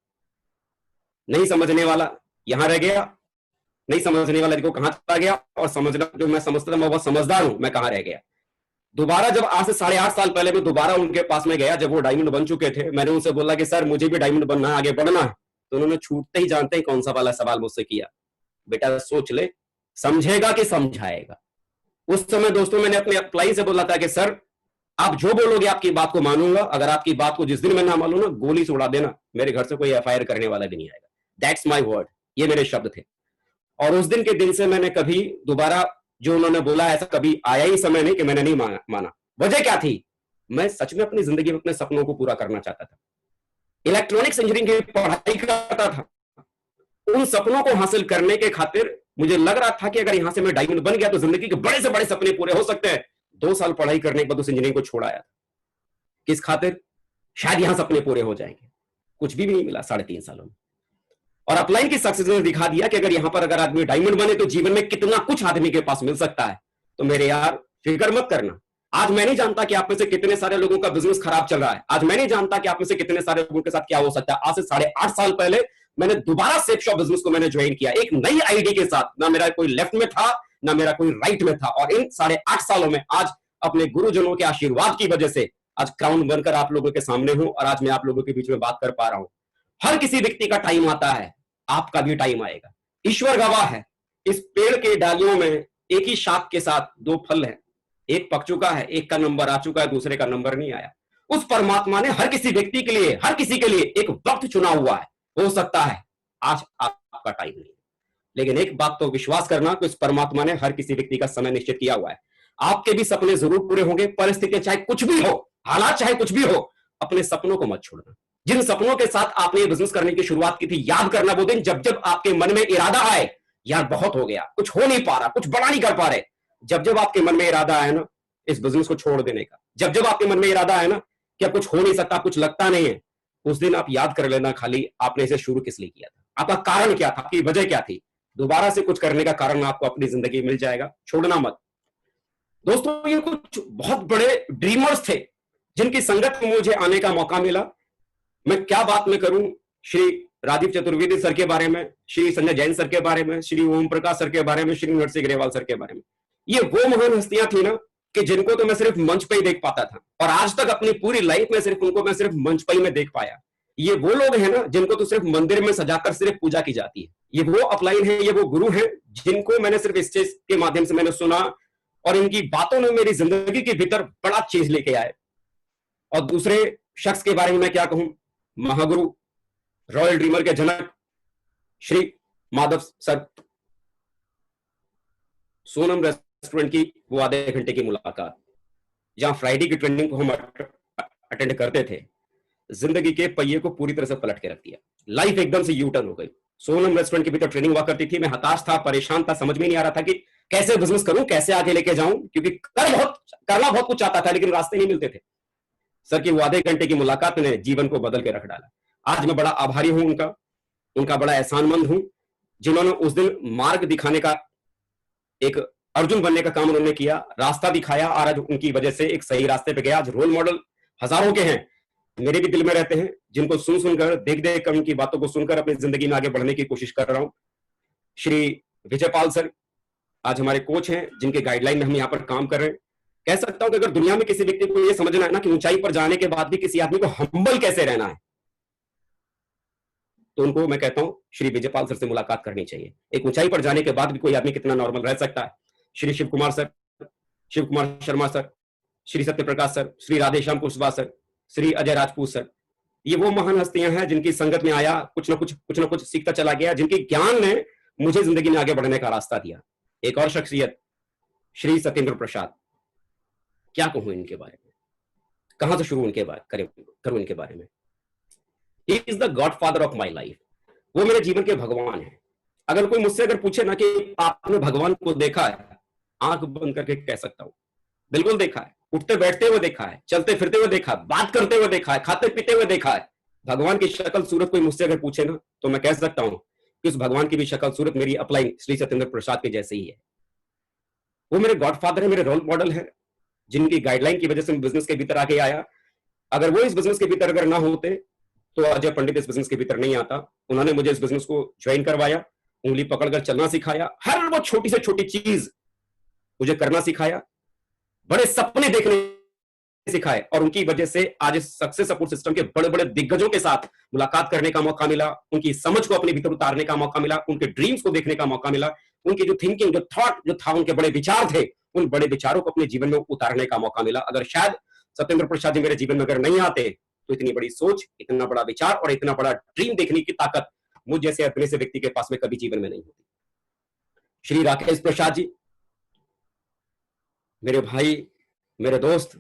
नहीं समझने वाला यहां रह गया, नहीं समझने वाला देखो कहां चला गया, और समझना जो मैं समझता था मैं बहुत समझदार हूं, मैं कहां रह गया। दोबारा जब आज से 8.5 साल पहले मैं दोबारा उनके पास में गया, जब वो डायमंड बन चुके थे, मैंने उनसे बोला कि सर मुझे भी डायमंड बनना है, आगे बढ़ना है। तो उन्होंने छूटते ही जानते ही कौन सा वाला सवाल मुझसे किया, बेटा सोच ले, समझेगा कि समझाएगा। उस समय दोस्तों मैंने अपने अपलाइन से बोला था कि सर आप जो बोलोगे आपकी बात को मानूंगा, अगर आपकी बात को जिस दिन मैं ना मानूं ना, गोली से उड़ा देना, मेरे घर से कोई एफआईआर करने वाला भी नहीं आएगा। दैट्स माई वर्ड, ये मेरे शब्द थे। और उस दिन के दिन से मैंने कभी दोबारा जो उन्होंने बोला ऐसा कभी आया ही समय नहीं कि मैंने नहीं माना। वजह क्या थी? मैं सच में अपनी जिंदगी में अपने सपनों को पूरा करना चाहता था, इलेक्ट्रॉनिक्स इंजीनियरिंग की पढ़ाई करता था। उन सपनों को हासिल करने के खातिर मुझे लग रहा था कि अगर यहां से मैं डायमंड बन गया तो जिंदगी के बड़े से बड़े सपने पूरे हो सकते हैं। 2 साल पढ़ाई करने के बाद उस इंजीनियरिंग को छोड़ आया। किस खातिर? शायद यहां सपने पूरे हो जाएंगे। कुछ भी नहीं मिला 3.5 सालों में। और अपलाइन की सक्सेस ने दिखा दिया कि अगर यहां पर अगर आदमी डायमंड बने तो जीवन में कितना कुछ आदमी के पास मिल सकता है। तो मेरे यार फिक्र मत करना। आज मैं नहीं जानता कि आप में से कितने सारे लोगों का बिजनेस खराब चल रहा है। आज मैं नहीं जानता कि आप में से कितने सारे लोगों के साथ क्या हो सकता है। आज से 8.5 साल पहले मैंने दोबारा सेफ शॉप बिजनेस को मैंने ज्वाइन किया, एक नई आईडी के साथ। ना मेरा कोई लेफ्ट में था, ना मेरा कोई राइट में था। और इन 8.5 सालों में आज अपने गुरुजनों के आशीर्वाद की वजह से आज क्राउन बनकर आप लोगों के सामने हूं और आज मैं आप लोगों के बीच में बात कर पा रहा हूं। हर किसी व्यक्ति का टाइम आता है, आपका भी टाइम आएगा। ईश्वर गवाह है, इस पेड़ के डालियों में एक ही शाख के साथ 2 फल हैं, एक पक चुका है, एक का नंबर आ चुका है, दूसरे का नंबर नहीं आया। उस परमात्मा ने हर किसी व्यक्ति के लिए, हर किसी के लिए एक वक्त चुना हुआ है। हो सकता है आज आपका टाइम नहीं, लेकिन एक बात तो विश्वास करना कि उस परमात्मा ने हर किसी व्यक्ति का समय निश्चित किया हुआ है। आपके भी सपने जरूर पूरे होंगे। परिस्थितियां चाहे कुछ भी हो, हालात चाहे कुछ भी हो, अपने सपनों को मत छोड़ना। जिन सपनों के साथ आपने ये बिजनेस करने की शुरुआत की थी, याद करना वो दिन जब जब आपके मन में इरादा आए, यार बहुत हो गया, कुछ हो नहीं पा रहा, कुछ बड़ा नहीं कर पा रहे, जब जब आपके मन में इरादा आया ना इस बिजनेस को छोड़ देने का, जब जब आपके मन में इरादा आया ना कि अब कुछ हो नहीं सकता, कुछ लगता नहीं है, उस दिन आप याद कर लेना खाली आपने इसे शुरू किस लिए किया था, आपका कारण क्या था, आपकी वजह क्या थी। दोबारा से कुछ करने का कारण आपको अपनी जिंदगी में मिल जाएगा, छोड़ना मत। दोस्तों ये कुछ बहुत बड़े ड्रीमर्स थे जिनकी संगत में मुझे आने का मौका मिला। मैं क्या बात में करूं, श्री राजीव चतुर्वेदी सर के बारे में, श्री संजय जैन सर के बारे में, श्री ओम प्रकाश सर के बारे में, श्री नरसिंह ग्रेवाल सर के बारे में। ये वो महान हस्तियां थी ना कि जिनको तो मैं सिर्फ मंच पे ही देख पाता था, और आज तक अपनी पूरी लाइफ में सिर्फ उनको मैं सिर्फ मंच पे ही मैं देख पाया। ये वो लोग हैं ना जिनको तो सिर्फ मंदिर में सजाकर सिर्फ पूजा की जाती है। ये वो अपलाइन है, ये वो गुरु हैं जिनको मैंने सिर्फ स्टेज के माध्यम से मैंने सुना, और इनकी बातों ने मेरी जिंदगी के भीतर बड़ा चीज लेके आए। और दूसरे शख्स के बारे में मैं क्या कहूं, महागुरु, रॉयल ड्रीमर के जनक श्री माधव सर। सोनम रेस्टोरेंट की वो आधे घंटे की मुलाकात, जहां फ्राइडे की ट्रेनिंग को हम अटेंड करते थे, जिंदगी के पहिए को पूरी तरह से पलट के रख दिया। लाइफ एकदम से यू टर्न हो गई। सोनम रेस्टोरेंट के भीतर ट्रेनिंग हुआ करती थी, मैं हताश था, परेशान था, समझ में नहीं आ रहा था कि कैसे बिजनेस करूं, कैसे आगे लेके जाऊं, क्योंकि करना बहुत कुछ चाहता था लेकिन रास्ते नहीं मिलते थे। सर की वो आधे घंटे की मुलाकात ने जीवन को बदल के रख डाला। आज मैं बड़ा आभारी हूं उनका बड़ा एहसानमंद हूं, जिन्होंने उस दिन मार्ग दिखाने का, एक अर्जुन बनने का काम उन्होंने किया, रास्ता दिखाया, और आज उनकी वजह से एक सही रास्ते पे गया। आज रोल मॉडल हजारों के हैं, मेरे भी दिल में रहते हैं, जिनको सुनकर, देख कर, उनकी बातों को सुनकर अपनी जिंदगी में आगे बढ़ने की कोशिश कर रहा हूं। श्री विजयपाल सर आज हमारे कोच हैं, जिनके गाइडलाइन में हम यहाँ पर काम कर रहे हैं। कह सकता हूं कि अगर दुनिया में किसी व्यक्ति को यह समझना है ना कि ऊंचाई पर जाने के बाद भी किसी आदमी को हम्बल कैसे रहना है, तो उनको मैं कहता हूं श्री विजयपाल सर से मुलाकात करनी चाहिए। एक ऊंचाई पर जाने के बाद भी कोई आदमी कितना नॉर्मल रह सकता है। Shri Shiv Kumar sir, Shiv Kumar Sharma sir, Shri Satyaprakash sir, Shri Radheshyam Kushwaha sir, Shri Ajay Rajput sir, ये वो महान हस्तियां हैं जिनकी संगत में आया, कुछ ना कुछ सीखता चला गया, जिनकी ज्ञान ने मुझे जिंदगी में आगे बढ़ने का रास्ता दिया। एक और शख्सियत श्री सत्येंद्र प्रसाद, क्या कहूं इनके बारे में, कहां से शुरू उनके बारे करूं इनके बारे में। He is the God father of my life. वो मेरे जीवन के भगवान है। अगर कोई मुझसे अगर पूछे ना कि आपने भगवान को देखा है, आंख बंद करके कह सकता हूं बिल्कुल देखा है। उठते बैठते हुए देखा है, चलते फिरते हुए देखा है, बात करते हुए देखा है, खाते पीते हुए देखा है। भगवान की शक्ल सूरत कोई मुझसे अगर पूछे ना, तो मैं कह सकता हूं कि उस भगवान की भी शक्ल सूरत मेरी अपलाइन श्री सत्येंद्र प्रसाद के जैसे ही है। वो मेरे गॉडफादर है, मेरे रोल मॉडल है, जिनकी गाइडलाइन की वजह से मैं बिजनेस के भीतर आके आया। अगर वो इस बिजनेस के भीतर अगर ना होते तो अजय पंडित इस बिजनेस के भीतर नहीं आता। उन्होंने मुझे इस बिजनेस को ज्वाइन करवाया, उंगली पकड़कर चलना सिखाया, हर वो छोटी से छोटी चीज मुझे करना सिखाया, बड़े सपने देखने सिखाए, और उनकी वजह से आज इस सक्सेस सपोर्ट सिस्टम के बड़े बड़े दिग्गजों के साथ मुलाकात करने का मौका मिला, उनकी समझ को अपने भीतर उतारने का मौका मिला, उनके ड्रीम्स को देखने का मौका मिला, उनकी जो थिंकिंग, जो थॉट जो था, उनके बड़े विचार थे, उन बड़े विचारों को अपने जीवन में उतारने का मौका मिला। अगर शायद सत्येंद्र प्रसाद जी मेरे जीवन में अगर नहीं आते तो इतनी बड़ी सोच, इतना बड़ा विचार और इतना बड़ा ड्रीम देखने की ताकत मुझ जैसे अपने से व्यक्ति के पास में कभी जीवन में नहीं होती। श्री राकेश प्रसाद जी, मेरे भाई, मेरे दोस्त,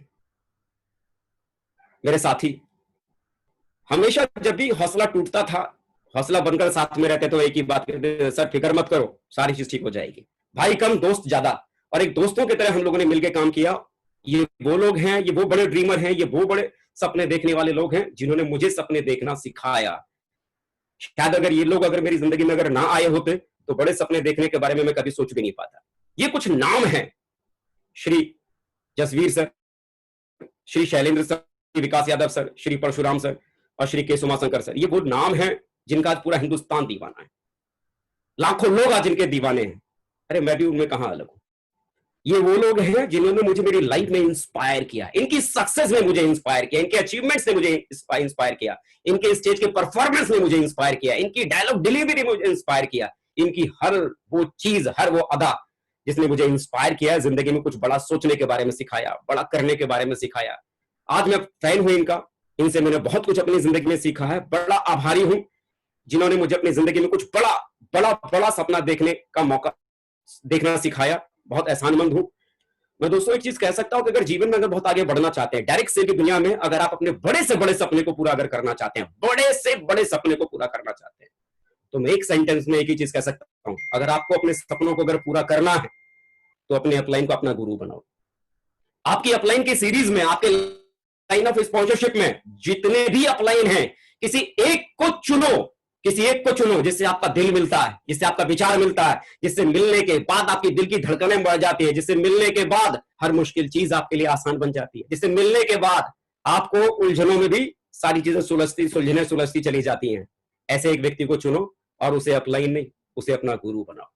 मेरे साथी, हमेशा जब भी हौसला टूटता था, हौसला बनकर साथ में रहते तो एक ही बात कहते, सर फिक्र मत करो, सारी चीज ठीक हो जाएगी। भाई कम दोस्त ज्यादा, और एक दोस्तों की तरह हम लोगों ने मिलकर काम किया। ये वो लोग हैं, ये वो बड़े ड्रीमर हैं, ये वो बड़े सपने देखने वाले लोग हैं जिन्होंने मुझे सपने देखना सिखाया। शायद अगर ये लोग अगर मेरी जिंदगी में अगर ना आए होते तो बड़े सपने देखने के बारे में मैं कभी सोच भी नहीं पाता। ये कुछ नाम है, श्री जसवीर सर, श्री शैलेंद्र सर, विकास यादव सर, श्री परशुराम सर और श्री के उमाशंकर सर। ये वो नाम हैं जिनका आज पूरा हिंदुस्तान दीवाना है, लाखों लोग आज इनके दीवाने हैं। अरे मैं भी उनमें कहां अलग हूं। ये वो लोग हैं जिन्होंने मुझे मेरी लाइफ में इंस्पायर किया, इनकी सक्सेस ने मुझे इंस्पायर किया, इनके अचीवमेंट्स ने मुझे इंस्पायर किया, इनके स्टेज के परफॉर्मेंस ने मुझे इंस्पायर किया, इनकी डायलॉग डिलीवरी ने मुझे इंस्पायर किया, इनकी हर वो चीज, हर वो अदा जिसने मुझे इंस्पायर किया, जिंदगी में कुछ बड़ा सोचने के बारे में सिखाया, बड़ा करने के बारे में सिखाया। आज मैं फैन हूं इनका, इनसे मैंने बहुत कुछ अपनी जिंदगी में सीखा है। बड़ा आभारी हूं जिन्होंने मुझे अपनी जिंदगी में कुछ बड़ा बड़ा बड़ा सपना देखने का मौका, देखना सिखाया। बहुत एहसानमंद हूं मैं। दोस्तों एक चीज कह सकता हूं कि अगर जीवन में अगर बहुत आगे बढ़ना चाहते हैं, डायरेक्ट सेल की दुनिया में अगर आप अपने बड़े से बड़े सपने को पूरा अगर करना चाहते हैं, बड़े से बड़े सपने को पूरा करना चाहते हैं, तो मैं एक सेंटेंस में एक ही चीज कह सकता हूं, अगर आपको अपने सपनों को अगर पूरा करना है तो अपने अपलाइन को अपना गुरु बनाओ। आपकी अपलाइन की सीरीज में, आपके लाइन ऑफ स्पॉन्सरशिप में जितने भी अपलाइन हैं, किसी एक को चुनो, किसी एक को चुनो जिससे आपका दिल मिलता है, जिससे आपका विचार मिलता है, जिससे मिलने के बाद आपकी दिल की धड़कनें बढ़ जाती है, जिससे मिलने के बाद हर मुश्किल चीज आपके लिए आसान बन जाती है, जिससे मिलने के बाद आपको उलझनों में भी सारी चीजें सुलझती चली जाती हैं। ऐसे एक व्यक्ति को चुनो और उसे अपलाइन नहीं, उसे अपना गुरु बनाओ।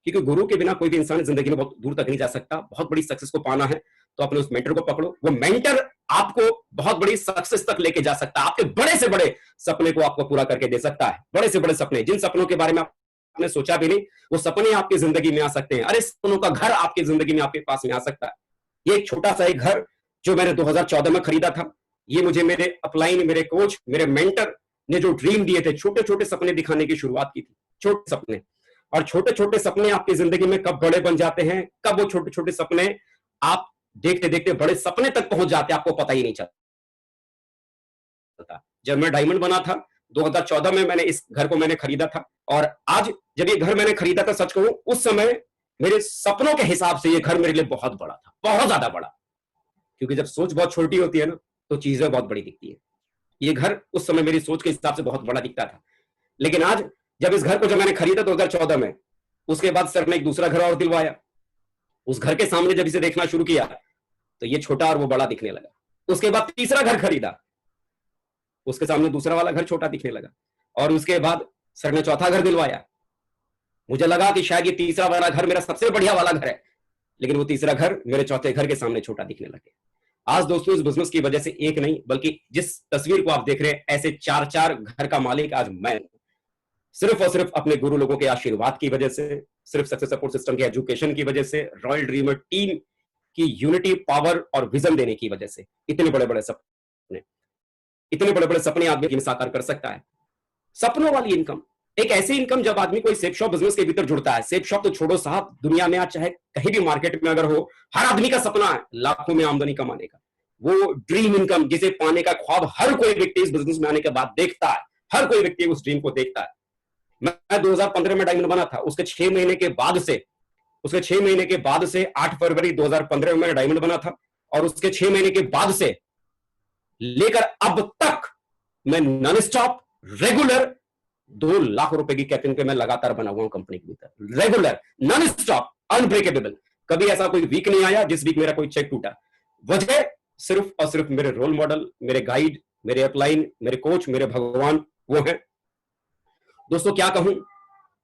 क्योंकि गुरु के बिना कोई भी इंसान जिंदगी में बहुत दूर तक नहीं जा सकता। बहुत बड़ी सक्सेस को पाना है तो अपने उस मेंटर को पकड़ो, वो मेंटर आपको बहुत बड़ी सक्सेस तक लेके जा सकता है, आपके बड़े से बड़े सपने को आपको पूरा करके दे सकता है। बड़े से बड़े सपने, जिन सपनों के बारे में आपने सोचा भी नहीं, वो सपने आपकी जिंदगी में आ सकते हैं। अरे सपनों का घर आपकी जिंदगी में आपके पास में आ सकता है। ये एक छोटा सा एक घर जो मैंने 2014 में खरीदा था, ये मुझे मेरे अपलाइन, मेरे कोच, मेरे मेंटर ने जो ड्रीम दिए थे, छोटे छोटे सपने दिखाने की शुरुआत की थी, छोटे सपने। और छोटे छोटे सपने आपकी जिंदगी में कब बड़े बन जाते हैं, कब वो छोटे छोटे सपने आप देखते देखते बड़े सपने तक पहुंच जाते हैं, आपको पता ही नहीं चलता। जब मैं डायमंड बना था 2014 में, मैंने इस घर को मैंने खरीदा था, और आज जब ये घर मैंने खरीदा था, सच कहूं उस समय मेरे सपनों के हिसाब से ये घर मेरे लिए बहुत बड़ा था, बहुत ज्यादा बड़ा। क्योंकि जब सोच बहुत छोटी होती है ना, तो चीजें बहुत बड़ी दिखती है। ये घर उस समय मेरी सोच के हिसाब से बहुत बड़ा दिखता था। लेकिन आज जब इस घर को जब मैंने खरीदा 2014 में, उसके बाद सर ने एक दूसरा घर और दिलवाया। उस घर के सामने जब इसे देखना शुरू किया तो ये छोटा और वो बड़ा दिखने लगा। उसके बाद तीसरा घर खरीदा, उसके सामने दूसरा वाला घर छोटा दिखने लगा, और उसके बाद सर ने चौथा घर दिलवाया। मुझे लगा कि शायद ये तीसरा वाला घर मेरा सबसे बढ़िया वाला घर है, लेकिन वो तीसरा घर मेरे चौथे घर के सामने छोटा दिखने लगे। आज दोस्तों इस बिजनेस की वजह से एक नहीं, बल्कि जिस तस्वीर को आप देख रहे हैं, ऐसे 4-4 घर का मालिक आज मैं, सिर्फ और सिर्फ अपने गुरु लोगों के आशीर्वाद की वजह से, सिर्फ सक्सेस सपोर्ट सिस्टम के एजुकेशन की वजह से, रॉयल ड्रीमर टीम की यूनिटी, पावर और विजन देने की वजह से इतने बड़े बड़े सपने, इतने बड़े बड़े सपने आदमी साकार कर सकता है। सपनों वाली इनकम, एक ऐसी इनकम जब आदमी कोई सेप शॉप बिजनेस के भीतर जुड़ता है, सेप शॉप तो छोड़ो साहब, दुनिया में आज चाहे कहीं भी मार्केट में अगर हो, हर आदमी का सपना है लाखों में आमदनी कमाने का, वो ड्रीम इनकम जिसे पाने का ख्वाब हर कोई व्यक्ति इस बिजनेस में आने के बाद देखता है, हर कोई व्यक्ति उस ड्रीम को देखता है। मैं 2015 में डायमंड बना था, उसके 6 महीने के बाद से 8 फरवरी 2015 में मैं डायमंड बना था, और उसके 6 महीने के बाद से लेकर अब तक मैं नॉन स्टॉप रेगुलर 2 लाख रुपए की कैपिंग पे मैं लगातार बना हुआ हूं कंपनी के भीतर, रेगुलर नॉन स्टॉप अनब्रेकेबल। कभी ऐसा कोई वीक नहीं आया जिस वीक मेरा कोई चेक टूटा। वजह सिर्फ और सिर्फ मेरे रोल मॉडल, मेरे गाइड, मेरे अपलाइन, मेरे कोच, मेरे भगवान वो हैं। दोस्तों क्या कहूं,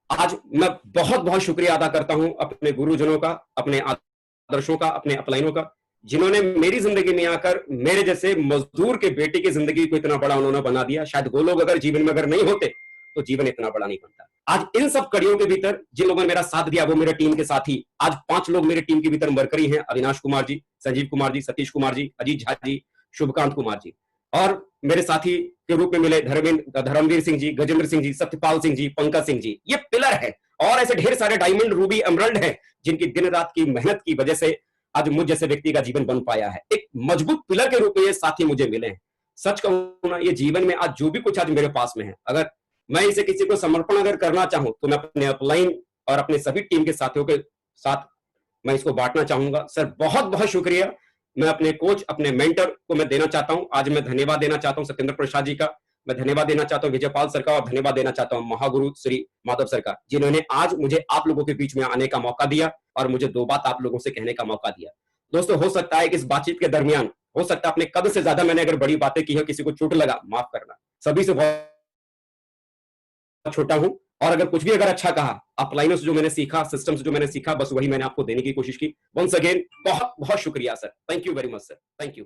आज मैं बहुत बहुत शुक्रिया अदा करता हूं अपने गुरुजनों का, अपने आदर्शों का, अपने अपलाइनों का, जिन्होंने मेरी जिंदगी में आकर मेरे जैसे मजदूर के बेटे की जिंदगी को इतना बड़ा उन्होंने बना दिया। शायद वो लोग अगर जीवन में अगर नहीं होते तो जीवन इतना बड़ा नहीं बनता। आज इन सब कड़ियों के भीतर जिन लोगों ने मेरा साथ दिया वो मेरे टीम के साथी, आज 5 लोग मेरे टीम के भीतर मरकरी हैं। अविनाश कुमार जी, संजीव कुमार जी, सतीश कुमार जी, अजीत झा जी, शुभकांत कुमार जी, और मेरे साथी के रूप में मिले धर्मवीर सिंह जी, गजेंद्र सिंह जी, सत्यपाल सिंह जी, पंकज सिंह जी। ये पिलर है, और ऐसे ढेर सारे डायमंड, रूबी, एमरल्ड हैं जिनकी दिन रात की मेहनत की वजह से आज मुझ जैसे व्यक्ति का जीवन बन पाया है। एक मजबूत पिलर के रूप में ये साथी मुझे मिले हैं। सच कहूं ना, ये जीवन में आज जो भी कुछ आज मेरे पास में है, अगर मैं इसे किसी को समर्पण अगर करना चाहूं तो मैं अपने अपलाइन और अपने सभी टीम के साथियों के साथ मैं इसको बांटना चाहूंगा। सर बहुत बहुत शुक्रिया। मैं अपने कोच, अपने मेंटर को मैं देना चाहता हूं। आज मैं धन्यवाद देना चाहता हूं सत्येंद्र प्रसाद जी का, मैं धन्यवाद देना चाहता हूं विजयपाल सर का, और धन्यवाद देना चाहता हूं महागुरु श्री माधव सर का, जिन्होंने आज मुझे आप लोगों के बीच में आने का मौका दिया और मुझे 2 बात आप लोगों से कहने का मौका दिया। दोस्तों हो सकता है कि इस बातचीत के दरमियान, हो सकता है अपने कद से ज्यादा मैंने अगर बड़ी बातें की है, किसी को चोट लगा, माफ करना, सभी से बहुत छोटा हूं। और अगर कुछ भी अगर अच्छा कहा, अपलाइनों से जो मैंने सीखा, सिस्टम से जो मैंने सीखा, बस वही मैंने आपको देने की कोशिश की। वंस अगेन बहुत बहुत शुक्रिया sir, thank you very much sir, thank you.